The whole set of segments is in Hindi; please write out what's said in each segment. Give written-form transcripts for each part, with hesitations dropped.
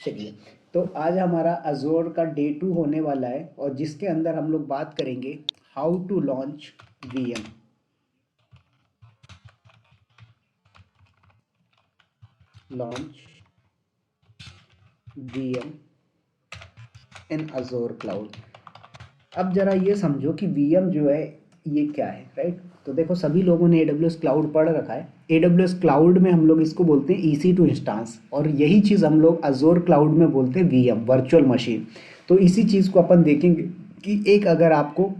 चलिए, तो आज हमारा अज़ोर का डे 2 होने वाला है और जिसके अंदर हम लोग बात करेंगे how to launch VM. Launch VM in Azure cloud. अब जरा ये समझो कि वीएम जो है ये क्या है, राइट? तो देखो, सभी लोगों ने AWS क्लाउड पढ़ रखा है। AWS क्लाउड में हम लोग इसको बोलते हैं EC2 इंस्टांस, और यही चीज़ हम लोग अज़ोर क्लाउड में बोलते हैं वीएम, वर्चुअल मशीन। तो इसी चीज़ को अपन देखेंगे कि एक अगर आपको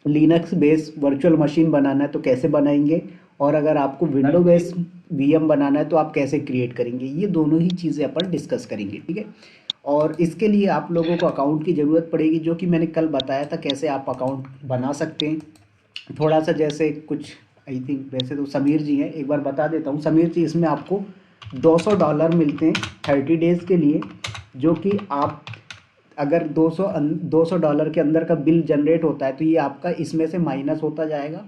लिनक्स बेस वर्चुअल मशीन बनाना है तो कैसे बनाएंगे, और अगर आपको विंडो बेस वीएम बनाना है तो आप कैसे क्रिएट करेंगे। ये दोनों ही चीज़ें अपन डिस्कस करेंगे, ठीक है? और इसके लिए आप लोगों को अकाउंट की ज़रूरत पड़ेगी, जो कि मैंने कल बताया था कैसे आप अकाउंट बना सकते हैं। थोड़ा सा जैसे कुछ, आई थिंक वैसे तो समीर जी हैं, एक बार बता देता हूँ। समीर जी, इसमें आपको $200 मिलते हैं 30 डेज़ के लिए, जो कि आप अगर $200 के अंदर का बिल जनरेट होता है तो ये आपका इसमें से माइनस होता जाएगा,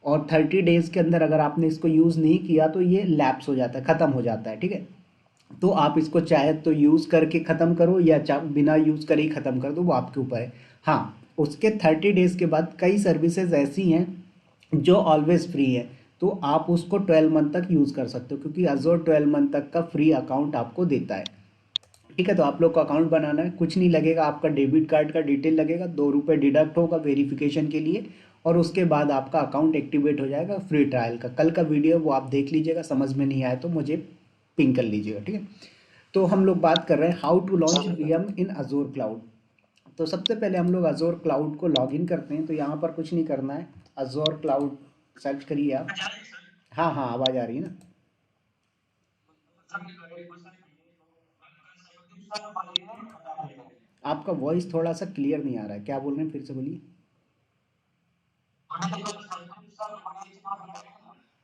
और 30 डेज़ के अंदर अगर आपने इसको यूज़ नहीं किया तो ये लैप्स हो जाता है, ख़त्म हो जाता है, ठीक है? तो आप इसको चाहे तो यूज़ करके ख़त्म करो या बिना यूज़ करे ही ख़त्म कर दो, वो आपके ऊपर है। हाँ, उसके 30 डेज़ के बाद कई सर्विसेज ऐसी हैं जो ऑलवेज फ्री है, तो आप उसको 12 मंथ तक यूज़ कर सकते हो, क्योंकि अज़ोर 12 मंथ तक का फ्री अकाउंट आपको देता है, ठीक है? तो आप लोग को अकाउंट बनाना है, कुछ नहीं लगेगा, आपका डेबिट कार्ड का डिटेल लगेगा, ₹2 डिडक्ट होगा वेरिफिकेशन के लिए, और उसके बाद आपका अकाउंट एक्टिवेट हो जाएगा फ्री ट्रायल का। कल का वीडियो वो आप देख लीजिएगा, समझ में नहीं आया तो मुझे पिंग कर लीजिएगा, ठीक है? तो हम लोग बात कर रहे हैं how to launch VM in Azure cloud. तो सबसे पहले हम लोग अज़ोर क्लाउड को लॉगिन करते हैं। तो यहाँ पर कुछ नहीं करना है, अज़ोर क्लाउड सर्च करिए आप। हाँ हाँ, आवाज़ आ रही है ना? आपका वॉइस थोड़ा सा क्लियर नहीं आ रहा है, क्या बोल रहे हैं, फिर से बोलिए।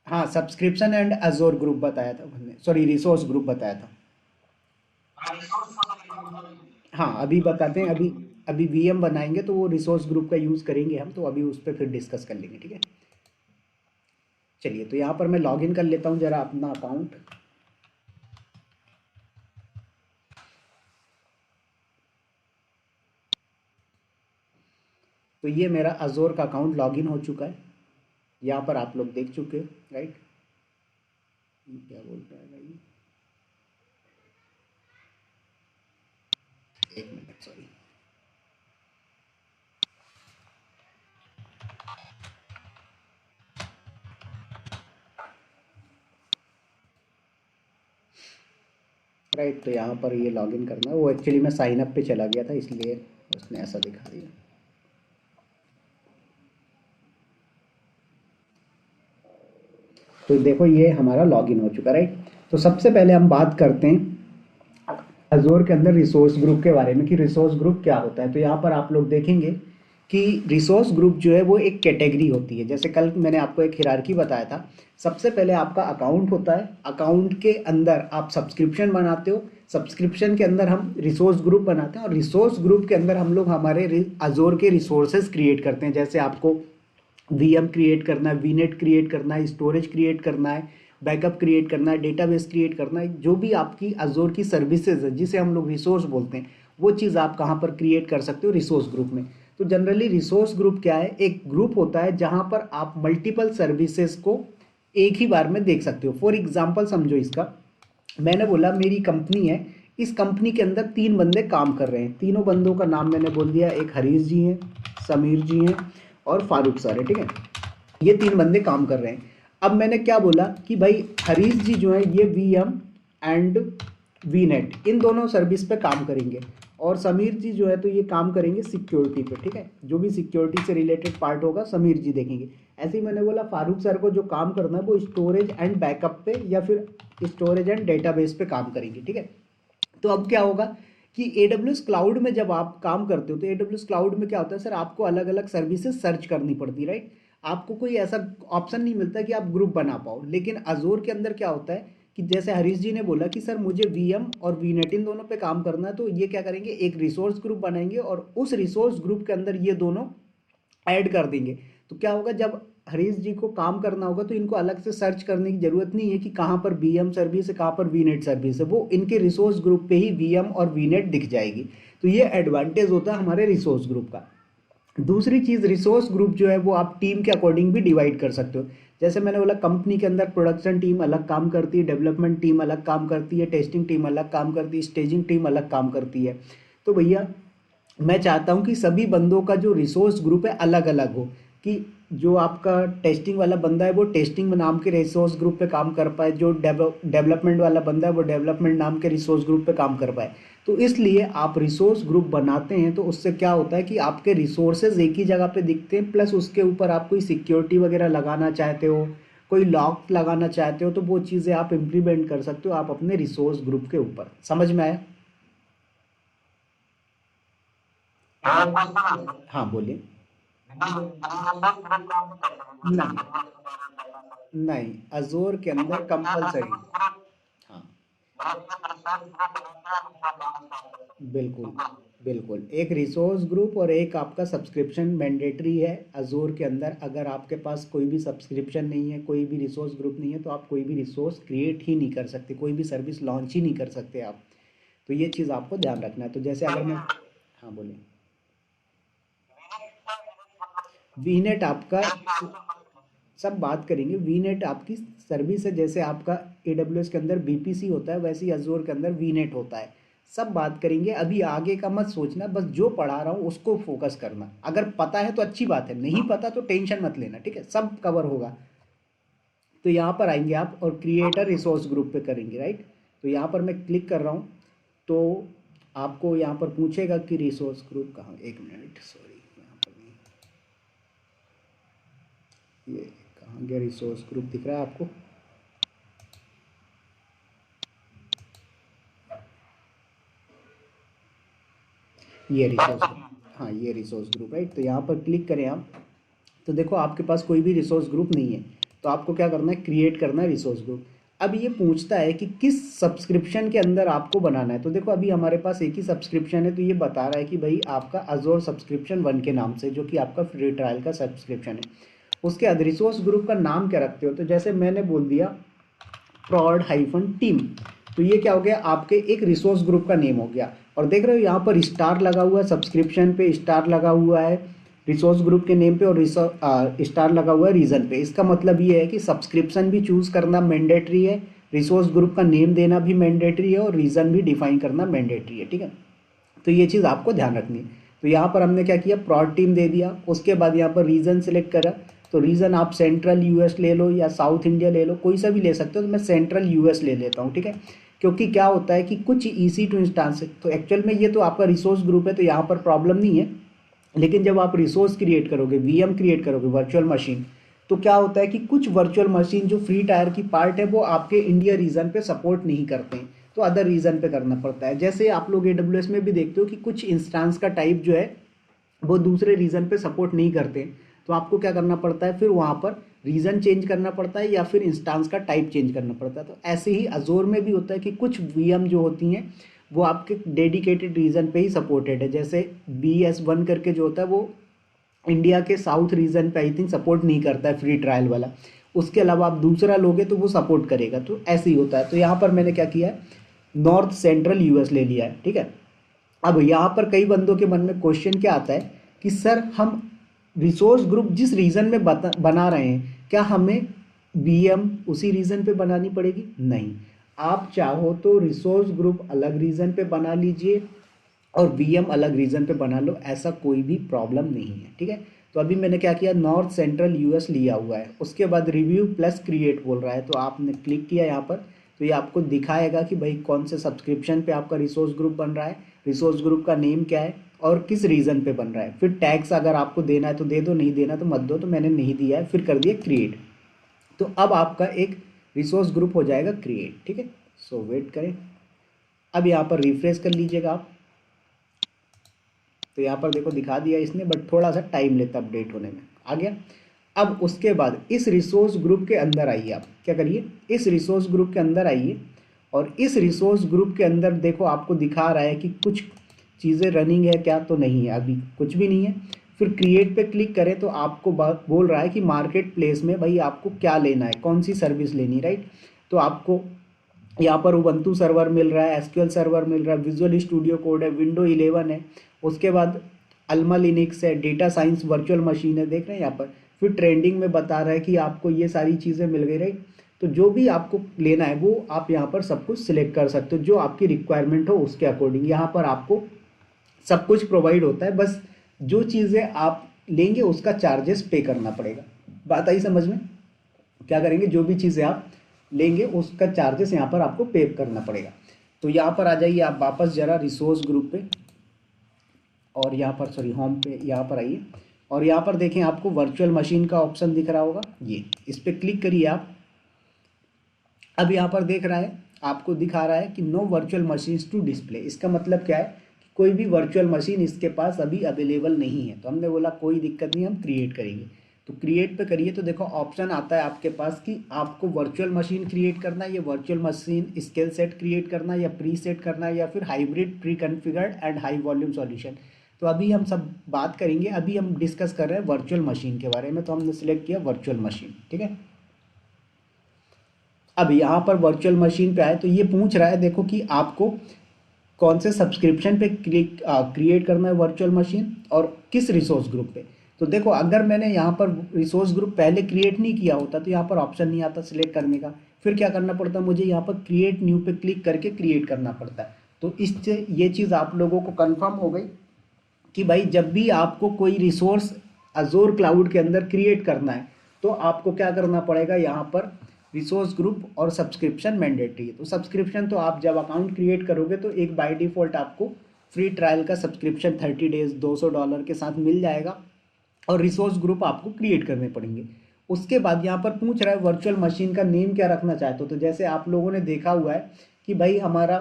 हाँ, सब्सक्रिप्शन एंड अज़ोर ग्रुप बताया था हमने, सॉरी, रिसोर्स ग्रुप बताया था। हाँ, अभी बताते हैं। अभी अभी वीएम बनाएंगे तो वो रिसोर्स ग्रुप का यूज़ करेंगे हम, तो अभी उस पर फिर डिस्कस कर लेंगे, ठीक है? चलिए, तो यहाँ पर मैं लॉगिन कर लेता हूँ जरा अपना अकाउंट। तो ये मेरा अज़ोर का अकाउंट लॉगिन हो चुका है, यहाँ पर आप लोग देख चुके हैं, राइट? ये क्या बोल रहा है भाई, एक मिनट, सॉरी। राइट, तो यहाँ पर ये लॉगिन करना है। वो एक्चुअली मैं साइन अप पे चला गया था, इसलिए उसने ऐसा दिखा दिया। तो देखो, ये हमारा लॉगिन हो चुका, राइट? तो सबसे पहले हम बात करते हैं अज़ोर के अंदर रिसोर्स ग्रुप के बारे में कि रिसोर्स ग्रुप क्या होता है। तो यहाँ पर आप लोग देखेंगे कि रिसोर्स ग्रुप जो है वो एक कैटेगरी होती है। जैसे कल मैंने आपको एक हिरार्की बताया था। सबसे पहले आपका अकाउंट होता है, अकाउंट के अंदर आप सब्सक्रिप्शन बनाते हो, सब्सक्रिप्शन के अंदर हम रिसोर्स ग्रुप बनाते हैं, और रिसोर्स ग्रुप के अंदर हम लोग हमारे अज़ोर के रिसोर्सेज क्रिएट करते हैं। जैसे आपको वीएम क्रिएट करना है, वीनेट क्रिएट करना है, स्टोरेज क्रिएट करना है, बैकअप क्रिएट करना है, डेटाबेस क्रिएट करना है, जो भी आपकी अज़ोर की सर्विसेज है जिसे हम लोग रिसोर्स बोलते हैं, वो चीज़ आप कहाँ पर क्रिएट कर सकते हो, रिसोर्स ग्रुप में। तो जनरली रिसोर्स ग्रुप क्या है, एक ग्रुप होता है जहाँ पर आप मल्टीपल सर्विसेज को एक ही बार में देख सकते हो। फॉर एग्जाम्पल समझो इसका, मैंने बोला मेरी कंपनी है, इस कंपनी के अंदर 3 बंदे काम कर रहे हैं, तीनों बंदों का नाम मैंने बोल दिया, एक हरीश जी हैं, समीर जी हैं, और फारूक सर है, ठीक है? ये 3 बंदे काम कर रहे हैं। अब मैंने क्या बोला कि भाई हरीश जी जो है ये वीएम एंड वीनेट इन दोनों सर्विस पे काम करेंगे, और समीर जी जो है तो ये काम करेंगे सिक्योरिटी पे, ठीक है? जो भी सिक्योरिटी से रिलेटेड पार्ट होगा समीर जी देखेंगे। ऐसे ही मैंने बोला फारूक सर को जो काम करना है वो स्टोरेज एंड बैकअप पे या फिर स्टोरेज एंड डेटाबेस पे काम करेंगे, ठीक है? तो अब क्या होगा कि AWS क्लाउड में जब आप काम करते हो तो AWS क्लाउड में क्या होता है सर, आपको अलग अलग सर्विसेज सर्च करनी पड़ती है, राइट? आपको कोई ऐसा ऑप्शन नहीं मिलता कि आप ग्रुप बना पाओ। लेकिन अजोर के अंदर क्या होता है कि जैसे हरीश जी ने बोला कि सर मुझे वीएम और वीनेट इन दोनों पे काम करना है, तो ये क्या करेंगे, एक रिसोर्स ग्रुप बनाएंगे और उस रिसोर्स ग्रुप के अंदर ये दोनों ऐड कर देंगे। तो क्या होगा, जब हरीश जी को काम करना होगा तो इनको अलग से सर्च करने की ज़रूरत नहीं है कि कहाँ पर वीएम सर्विस है, कहाँ पर वीनेट सर्विस है, वो इनके रिसोर्स ग्रुप पे ही वीएम और वीनेट दिख जाएगी। तो ये एडवांटेज होता है हमारे रिसोर्स ग्रुप का। दूसरी चीज़, रिसोर्स ग्रुप जो है वो आप टीम के अकॉर्डिंग भी डिवाइड कर सकते हो। जैसे मैंने बोला, कंपनी के अंदर प्रोडक्शन टीम अलग काम करती है, डेवलपमेंट टीम अलग काम करती है, टेस्टिंग टीम अलग काम करती है, स्टेजिंग टीम अलग काम करती है। तो भैया मैं चाहता हूँ कि सभी बंदों का जो रिसोर्स ग्रुप है अलग अलग हो, कि जो आपका टेस्टिंग वाला बंदा है वो टेस्टिंग नाम के रिसोर्स ग्रुप पे काम कर पाए, जो डेवलपमेंट वाला बंदा है वो डेवलपमेंट नाम के रिसोर्स ग्रुप पे काम कर पाए। तो इसलिए आप रिसोर्स ग्रुप बनाते हैं तो उससे क्या होता है कि आपके रिसोर्सेज एक ही जगह पे दिखते हैं, प्लस उसके ऊपर आप कोई सिक्योरिटी वगैरह लगाना चाहते हो, कोई लॉक लगाना चाहते हो, तो वो चीज़ें आप इम्प्लीमेंट कर सकते हो आप अपने रिसोर्स ग्रुप के ऊपर। समझ में आया? हाँ बोलिए। नहीं, नहीं, अजोर के अंदर कंपलसरी। हाँ, बिल्कुल, बिल्कुल। एक रिसोर्स ग्रुप और एक आपका सब्सक्रिप्शन मैंडेटरी है अजोर के अंदर। अगर आपके पास कोई भी सब्सक्रिप्शन नहीं है, कोई भी रिसोर्स ग्रुप नहीं है, तो आप कोई भी रिसोर्स क्रिएट ही नहीं कर सकते, कोई भी सर्विस लॉन्च ही नहीं कर सकते आप। तो ये चीज़ आपको ध्यान रखना है। तो जैसे अगर मैं, हाँ बोलिए। वीनेट आपका, सब बात करेंगे। वीनेट आपकी सर्विस है, जैसे आपका एडब्ल्यूएस के अंदर बीपीसी होता है वैसे ही अजोर के अंदर वीनेट होता है। सब बात करेंगे, अभी आगे का मत सोचना, बस जो पढ़ा रहा हूँ उसको फोकस करना। अगर पता है तो अच्छी बात है, नहीं पता तो टेंशन मत लेना, ठीक है, सब कवर होगा। तो यहाँ पर आएंगे आप और क्रिएटर रिसोर्स ग्रुप पे करेंगे, राइट। तो यहाँ पर मैं क्लिक कर रहा हूँ, तो आपको यहाँ पर पूछेगा कि रिसोर्स ग्रुप कहाँ, एक मिनट, सॉरी, यहाँ पर नहीं, ये कहाँ गया रिसोर्स ग्रुप, दिख रहा है आपको? ये रिसोर्स ग्रुप, हाँ ये रिसोर्स ग्रुप, राइट। तो यहाँ पर क्लिक करें आप, तो देखो आपके पास कोई भी रिसोर्स ग्रुप नहीं है, तो आपको क्या करना है, क्रिएट करना है रिसोर्स ग्रुप। अब ये पूछता है कि किस सब्सक्रिप्शन के अंदर आपको बनाना है। तो देखो अभी हमारे पास एक ही सब्सक्रिप्शन है, तो ये बता रहा है कि भाई आपका अजोर सब्सक्रिप्शन 1 के नाम से, जो कि आपका फ्री ट्रायल का सब्सक्रिप्शन है। उसके बाद रिसोर्स ग्रुप का नाम क्या रखते हो, तो जैसे मैंने बोल दिया प्रॉड हाइफन टीम, तो ये क्या हो गया, आपके एक रिसोर्स ग्रुप का नेम हो गया। और देख रहे हो यहाँ पर स्टार लगा हुआ है, सब्सक्रिप्शन पे स्टार लगा हुआ है रिसोर्स ग्रुप के नेम पे, और स्टार लगा हुआ है रीजन पे। इसका मतलब ये है कि सब्सक्रिप्शन भी चूज करना मैंडेटरी है, रिसोर्स ग्रुप का नेम देना भी मैंडेटरी है, और रीजन भी डिफाइन करना मैंडेटरी है, ठीक है। तो ये चीज़ आपको ध्यान रखनी है। तो यहाँ पर हमने क्या किया, प्रॉड टीम दे दिया, उसके बाद यहाँ पर रीजन सेलेक्ट करा। तो रीजन आप सेंट्रल यूएस ले लो या साउथ इंडिया ले लो, कोई सा भी ले सकते हो, तो मैं सेंट्रल यूएस ले लेता हूँ, ठीक है। क्योंकि क्या होता है कि कुछ ईसी टू इंस्टांस, तो एक्चुअल में ये तो आपका रिसोर्स ग्रुप है तो यहाँ पर प्रॉब्लम नहीं है। लेकिन जब आप रिसोर्स क्रिएट करोगे, वीएम क्रिएट करोगे, वर्चुअल मशीन, तो क्या होता है कि कुछ वर्चुअल मशीन जो फ्री टायर की पार्ट है वो आपके इंडिया रीजन पे सपोर्ट नहीं करते हैं, तो अदर रीजन पे करना पड़ता है। जैसे आप लोग एडब्ल्यूएस में भी देखते हो कि कुछ इंस्टांस का टाइप जो है वो दूसरे रीजन पे सपोर्ट नहीं करते, तो आपको क्या करना पड़ता है, फिर वहाँ पर रीजन चेंज करना पड़ता है या फिर इंस्टांस का टाइप चेंज करना पड़ता है। तो ऐसे ही अजोर में भी होता है कि कुछ वीएम जो होती हैं वो आपके डेडिकेटेड रीजन पे ही सपोर्टेड है। जैसे BS1 करके जो होता है वो इंडिया के साउथ रीजन पे आई थिंक सपोर्ट नहीं करता है, फ्री ट्रायल वाला। उसके अलावा आप दूसरा लोगे तो वो सपोर्ट करेगा, तो ऐसे ही होता है। तो यहाँ पर मैंने क्या किया है, नॉर्थ सेंट्रल यूएस ले लिया है, ठीक है। अब यहाँ पर कई बंदों के मन में क्वेश्चन क्या आता है कि सर हम रिसोर्स ग्रुप जिस रीजन में बना रहे हैं, क्या हमें वीएम उसी रीजन पे बनानी पड़ेगी? नहीं, आप चाहो तो रिसोर्स ग्रुप अलग रीजन पे बना लीजिए और वीएम अलग रीजन पे बना लो, ऐसा कोई भी प्रॉब्लम नहीं है, ठीक है। तो अभी मैंने क्या किया, नॉर्थ सेंट्रल यूएस लिया हुआ है, उसके बाद रिव्यू प्लस क्रिएट बोल रहा है, तो आपने क्लिक किया यहाँ पर, तो ये आपको दिखाएगा कि भाई कौन से सब्सक्रिप्शन पे आपका रिसोर्स ग्रुप बन रहा है, रिसोर्स ग्रुप का नेम क्या है और किस रीजन पे बन रहा है। फिर टैग्स अगर आपको देना है तो दे दो, नहीं देना तो मत दो, तो मैंने नहीं दिया है, फिर कर दिया क्रिएट। तो अब आपका एक रिसोर्स ग्रुप हो जाएगा क्रिएट, ठीक है। सो वेट करें, अब यहाँ पर रिफ्रेश कर लीजिएगा आप, तो यहाँ पर देखो दिखा दिया इसने, बट थोड़ा सा टाइम लेता अपडेट होने में, आ गया। अब उसके बाद इस रिसोर्स ग्रुप के अंदर आइए, आप क्या करिए, इस रिसोर्स ग्रुप के अंदर आइए, और इस रिसोर्स ग्रुप के अंदर देखो आपको दिखा रहा है कि कुछ चीज़ें रनिंग है क्या, तो नहीं है, अभी कुछ भी नहीं है। फिर क्रिएट पे क्लिक करें तो आपको बोल रहा है कि मार्केट प्लेस में भाई आपको क्या लेना है, कौन सी सर्विस लेनी है, राइट। तो आपको यहाँ पर उबंटू सर्वर मिल रहा है, एसक्यूएल सर्वर मिल रहा है, विजुअल स्टूडियो कोड है, विंडो 11 है, उसके बाद अल्मा लिनक्स है, डेटा साइंस वर्चुअल मशीन है, देख रहे हैं यहाँ पर। फिर ट्रेंडिंग में बता रहा है कि आपको ये सारी चीज़ें मिल गई, राइट। तो जो भी आपको लेना है वो आप यहाँ पर सब कुछ सिलेक्ट कर सकते हो, जो आपकी रिक्वायरमेंट हो उसके अकॉर्डिंग यहाँ पर आपको सब कुछ प्रोवाइड होता है। बस जो चीज़ें आप लेंगे उसका चार्जेस पे करना पड़ेगा। बात आई समझ में? क्या करेंगे, जो भी चीज़ें आप लेंगे उसका चार्जेस यहाँ पर आपको पे करना पड़ेगा। तो यहाँ पर आ जाइए आप वापस जरा रिसोर्स ग्रुप पे, और यहाँ पर सॉरी होम पे यहाँ पर आइए, और यहाँ पर देखें आपको वर्चुअल मशीन का ऑप्शन दिख रहा होगा, ये इस पर क्लिक करिए आप। अब यहाँ पर देख रहा है आपको दिखा रहा है कि no virtual machines to display. इसका मतलब क्या है कि कोई भी वर्चुअल मशीन इसके पास अभी अवेलेबल नहीं है। तो हमने बोला कोई दिक्कत नहीं, हम क्रिएट करेंगे। तो क्रिएट पे करिए तो देखो ऑप्शन आता है आपके पास कि आपको वर्चुअल मशीन क्रिएट करना है, या virtual machine scale set create करना है, या प्री सेट करना है, या फिर hybrid pre configured and high volume solution. तो अभी हम सब बात करेंगे, अभी हम डिस्कस कर रहे हैं वर्चुअल मशीन के बारे में। तो हमने सिलेक्ट किया वर्चुअल मशीन, ठीक है। अब यहाँ पर वर्चुअल मशीन पे आए तो ये पूछ रहा है देखो कि आपको कौन से सब्सक्रिप्शन पे क्रिएट करना है वर्चुअल मशीन, और किस रिसोर्स ग्रुप पे। तो देखो अगर मैंने यहाँ पर रिसोर्स ग्रुप पहले क्रिएट नहीं किया होता तो यहाँ पर ऑप्शन नहीं आता सिलेक्ट करने का। फिर क्या करना पड़ता है, मुझे यहाँ पर क्रिएट न्यू पे क्लिक करके क्रिएट करना पड़ता है। तो इससे ये चीज़ आप लोगों को कन्फर्म हो गई कि भाई जब भी आपको कोई रिसोर्स अज़ोर क्लाउड के अंदर क्रिएट करना है तो आपको क्या करना पड़ेगा, यहाँ पर रिसोर्स ग्रुप और सब्सक्रिप्शन मैंडेटरी है। तो सब्सक्रिप्शन तो आप जब अकाउंट क्रिएट करोगे तो एक बाय डिफ़ॉल्ट आपको फ्री ट्रायल का सब्सक्रिप्शन 30 डेज $200 के साथ मिल जाएगा, और रिसोर्स ग्रुप आपको क्रिएट करने पड़ेंगे। उसके बाद यहाँ पर पूछ रहा है वर्चुअल मशीन का नेम क्या रखना चाहते हो। तो जैसे आप लोगों ने देखा हुआ है कि भाई हमारा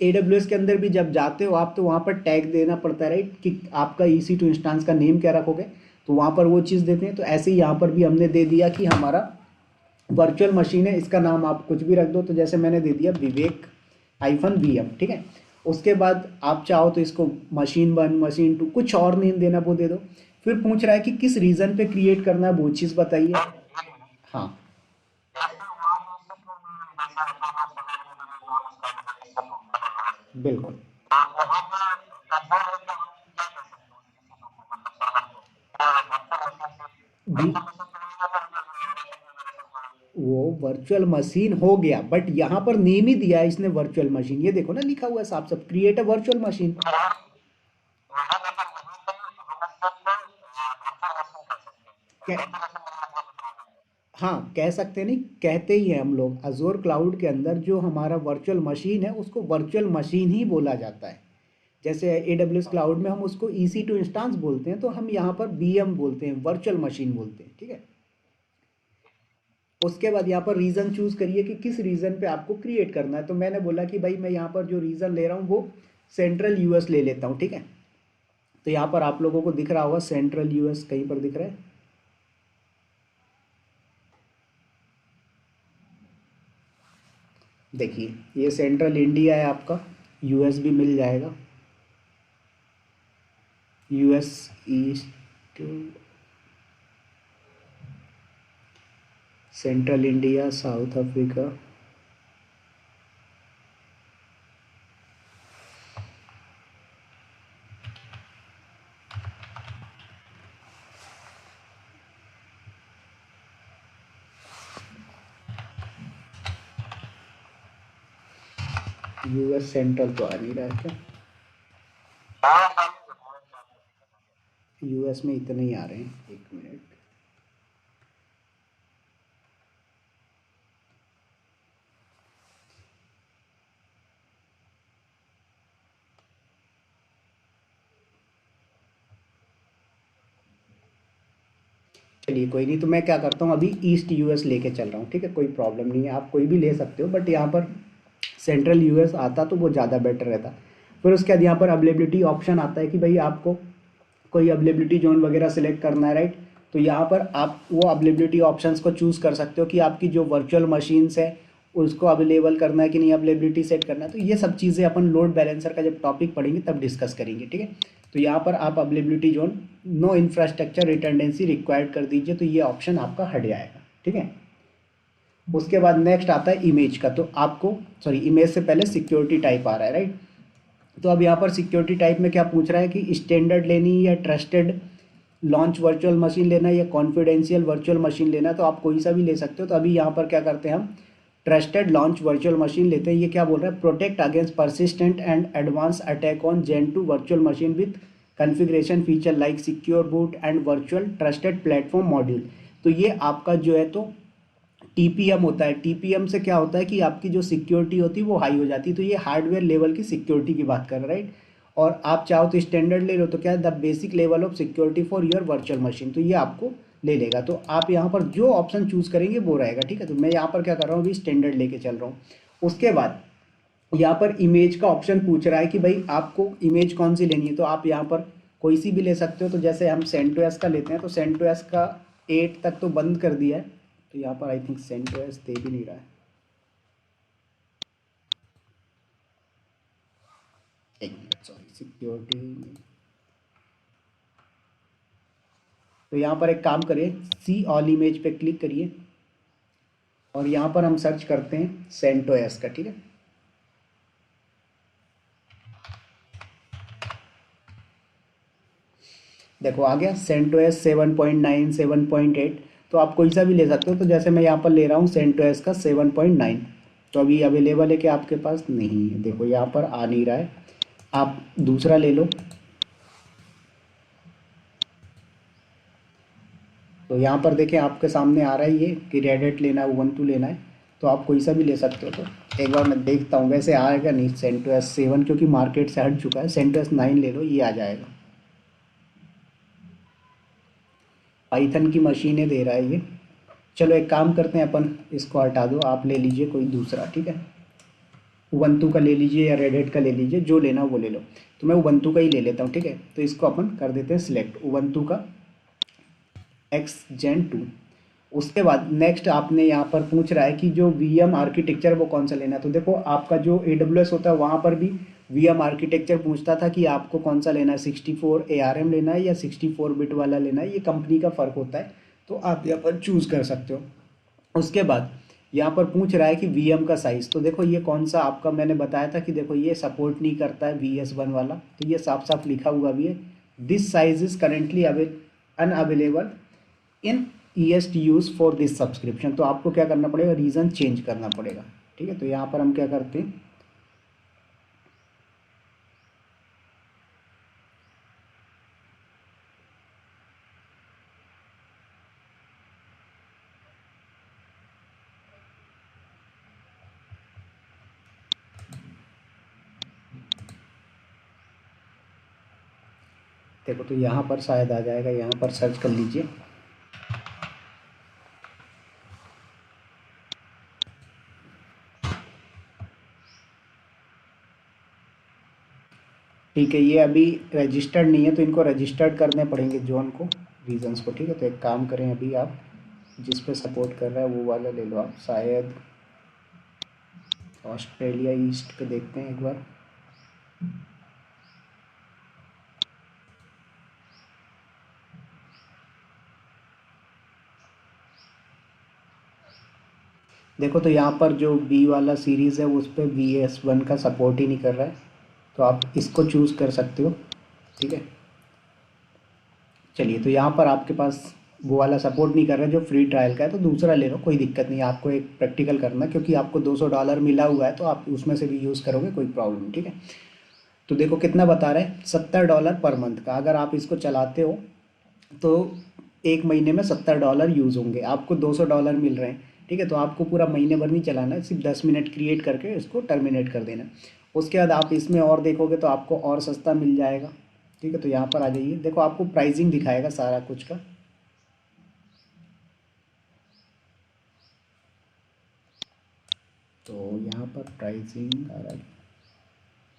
AWS के अंदर भी जब जाते हो आप तो वहाँ पर टैग देना पड़ता है, राइट, कि आपका EC2 इंस्टांस का नेम क्या रखोगे, तो वहाँ पर वो चीज़ देते हैं। तो ऐसे ही यहाँ पर भी हमने दे दिया कि हमारा वर्चुअल मशीन है, इसका नाम आप कुछ भी रख दो। तो जैसे मैंने दे दिया विवेक-VM, ठीक है। उसके बाद आप चाहो तो इसको मशीन 1 मशीन 2 कुछ और नेम देना वो दे दो। फिर पूछ रहा है कि किस रीज़न पे क्रिएट करना है, वो चीज़ बताइए। हाँ बिल्कुल। भी वो वर्चुअल मशीन हो गया, बट यहाँ पर नेम ही दिया है इसने वर्चुअल मशीन। ये देखो ना लिखा हुआ है साफ साफ, क्रिएट अ वर्चुअल मशीन। हाँ कह सकते नहीं, कहते ही हैं हम लोग। अज़ोर क्लाउड के अंदर जो हमारा वर्चुअल मशीन है उसको वर्चुअल मशीन ही बोला जाता है। जैसे AWS क्लाउड में हम उसको EC2 इंस्टांस बोलते हैं, तो हम यहाँ पर VM बोलते हैं, वर्चुअल मशीन बोलते हैं, ठीक है। उसके बाद यहाँ पर रीज़न चूज़ करिए कि किस रीज़न पे आपको क्रिएट करना है। तो मैंने बोला कि भाई मैं यहाँ पर जो रीज़न ले रहा हूँ वो सेंट्रल US ले लेता हूँ, ठीक है। तो यहाँ पर आप लोगों को दिख रहा होगा सेंट्रल US, कहीं पर दिख रहा है। देखिए ये सेंट्रल इंडिया है आपका, US भी मिल जाएगा, US east, central India, south Africa, US central तो आ नहीं रहा है क्या, US में इतने ही आ रहे हैं, एक मिनट। चलिए कोई नहीं, तो मैं क्या करता हूँ अभी ईस्ट US लेके चल रहा हूँ, ठीक है, कोई प्रॉब्लम नहीं है, आप कोई भी ले सकते हो, बट यहाँ पर सेंट्रल US आता तो वो ज़्यादा बेटर रहता। फिर उसके बाद यहाँ पर अवेलेबिलिटी ऑप्शन आता है कि भाई आपको कोई अवेलेबिलिटी जोन वगैरह सिलेक्ट करना है, राइट। तो यहाँ पर आप वो अवेलेबिलिटी ऑप्शंस को चूज़ कर सकते हो कि आपकी जो वर्चुअल मशीन्स है उसको अवेलेबल करना है कि नहीं, अवेलेबिलिटी सेट करना है। तो ये सब चीज़ें अपन लोड बैलेंसर का जब टॉपिक पढ़ेंगे तब डिस्कस करेंगे, ठीक है। तो यहाँ पर आप availability zone no infrastructure redundancy required कर दीजिए, तो ये ऑप्शन आपका हट जाएगा। ठीक है, उसके बाद नेक्स्ट आता है इमेज का। तो आपको सॉरी, इमेज से पहले सिक्योरिटी टाइप आ रहा है, राइट। तो अब यहाँ पर सिक्योरिटी टाइप में क्या पूछ रहा है कि स्टैंडर्ड लेनी या ट्रस्टेड लॉन्च वर्चुअल मशीन लेना है या कॉन्फिडेंशियल वर्चुअल मशीन लेना है, तो आप कोई सा भी ले सकते हो। तो अभी यहाँ पर क्या करते हैं, हम ट्रस्टेड लॉन्च वर्चुअल मशीन लेते हैं। ये क्या बोल रहा है, protect against persistent and advance attack on gen 2 virtual machine with configuration feature like secure boot and virtual trusted platform module. तो ये आपका जो है तो टीपीएम होता है। टीपीएम से क्या होता है कि आपकी जो सिक्योरिटी होती है वो हाई हो जाती है। तो ये हार्डवेयर लेवल की सिक्योरिटी की बात कर रहा है, राइट। और आप चाहो तो स्टैंडर्ड ले लो, तो क्या है, the basic level of security for your virtual machine, तो ये आपको ले लेगा। तो आप यहाँ पर जो ऑप्शन चूज़ करेंगे वो रहेगा। ठीक है, तो मैं यहाँ पर क्या कर रहा हूँ, अभी स्टैंडर्ड लेके चल रहा हूँ। उसके बाद यहाँ पर इमेज का ऑप्शन पूछ रहा है कि भाई आपको इमेज कौन सी लेनी है। तो आप यहाँ पर कोई सी भी ले सकते हो। तो जैसे हम सेंटोस का लेते हैं, तो सेंटोस का 8 तक तो बंद कर दिया है, तो यहाँ पर आई थिंक सेंटोस दे भी नहीं रहा है। एक मिनट, सॉरी, सिक्योरिटी। तो यहाँ पर एक काम करिए, सी ऑल इमेज पे क्लिक करिए और यहाँ पर हम सर्च करते हैं सेंटोस का। ठीक है, देखो आ गया सेंटोस 7.9 7.8। तो आप कोई सा भी ले सकते हो। तो जैसे मैं यहाँ पर ले रहा हूँ सेंटोस का 7.9। तो अभी अवेलेबल है कि आपके पास नहीं है, देखो यहाँ पर आ नहीं रहा है। आप दूसरा ले लो। तो यहाँ पर देखें आपके सामने आ रहा है ये कि रेडिट लेना है, उबंटू लेना है। तो आप कोई सा भी ले सकते हो। तो एक बार मैं देखता हूँ, वैसे आएगा नहीं सेंटोस 7, क्योंकि मार्केट से हट चुका है। सेंटोस 9 ले लो, ये आ जाएगा। पाइथन की मशीनें दे रहा है ये। चलो एक काम करते हैं, अपन इसको हटा दो, आप ले लीजिए कोई दूसरा। ठीक है, उबंटू का ले लीजिए या रेडिट का ले लीजिए, जो लेना वो ले लो। तो मैं उबंटू का ही ले लेता हूँ। ठीक है, तो इसको अपन कर देते हैं सिलेक्ट, उबंटू का एक्स जेन 2। उसके बाद नेक्स्ट आपने यहाँ पर पूछ रहा है कि जो वीएम आर्किटेक्चर वो कौन सा लेना है। तो देखो आपका जो एडब्ल्यूएस होता है वहाँ पर भी वीएम आर्किटेक्चर पूछता था कि आपको कौन सा लेना है, 64 एआरएम लेना है या 64 बिट वाला लेना है। ये कंपनी का फ़र्क होता है, तो आप यहाँ पर चूज़ कर सकते हो। उसके बाद यहाँ पर पूछ रहा है कि वीएम का साइज़। तो देखो ये कौन सा आपका, मैंने बताया था कि देखो ये सपोर्ट नहीं करता है VS1 वाला। तो ये साफ साफ लिखा हुआ भी है, this size is currently unavailable in east US for this subscription. तो आपको क्या करना पड़ेगा, रीज़न चेंज करना पड़ेगा। ठीक है, तो यहाँ पर हम क्या करते हैं, देखो तो यहाँ पर शायद आ जाएगा, यहाँ पर सर्च कर लीजिए। ठीक है, ये अभी रजिस्टर्ड नहीं है, तो इनको रजिस्टर्ड करने पड़ेंगे जोन को, रीजन्स को। ठीक है, तो एक काम करें, अभी आप जिस पे सपोर्ट कर रहा है वो वाला ले लो आप। शायद ऑस्ट्रेलिया ईस्ट पे देखते हैं एक बार। देखो तो यहाँ पर जो बी वाला सीरीज़ है उस पर VS1 का सपोर्ट ही नहीं कर रहा है, तो आप इसको चूज़ कर सकते हो। ठीक है, चलिए, तो यहाँ पर आपके पास वो वाला सपोर्ट नहीं कर रहा है जो फ्री ट्रायल का है, तो दूसरा ले लो, कोई दिक्कत नहीं है। आपको एक प्रैक्टिकल करना है, क्योंकि आपको $200 मिला हुआ है, तो आप उसमें से भी यूज़ करोगे, कोई प्रॉब्लम नहीं। ठीक है, तो देखो कितना बता रहा है, $70 पर मंथ का। अगर आप इसको चलाते हो तो एक महीने में $70 यूज़ होंगे, आपको $200 मिल रहे हैं। ठीक है, तो आपको पूरा महीने भर नहीं चलाना है, सिर्फ 10 मिनट क्रिएट करके इसको टर्मिनेट कर देना। उसके बाद आप इसमें और देखोगे तो आपको और सस्ता मिल जाएगा। ठीक है, तो यहाँ पर आ जाइए, देखो आपको प्राइसिंग दिखाएगा सारा कुछ का। तो यहाँ पर प्राइसिंग आ रहा है,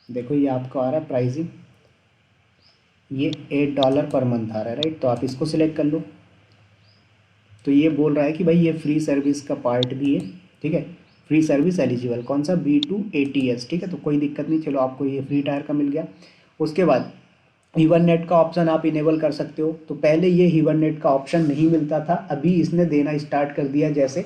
देखो ये आपको आ रहा है प्राइसिंग, ये $8 पर मंथ आ रहा है, राइट। तो आप इसको सिलेक्ट कर लो। तो ये बोल रहा है कि भाई ये फ्री सर्विस का पार्ट भी है। ठीक है, फ्री सर्विस एलिजिबल कौन सा, B2 ATS। ठीक है, तो कोई दिक्कत नहीं, चलो आपको ये फ्री टायर का मिल गया। उसके बाद हिबरनेट का ऑप्शन आप इनेबल कर सकते हो। तो पहले ये हिबरनेट का ऑप्शन नहीं मिलता था, अभी इसने देना स्टार्ट कर दिया। जैसे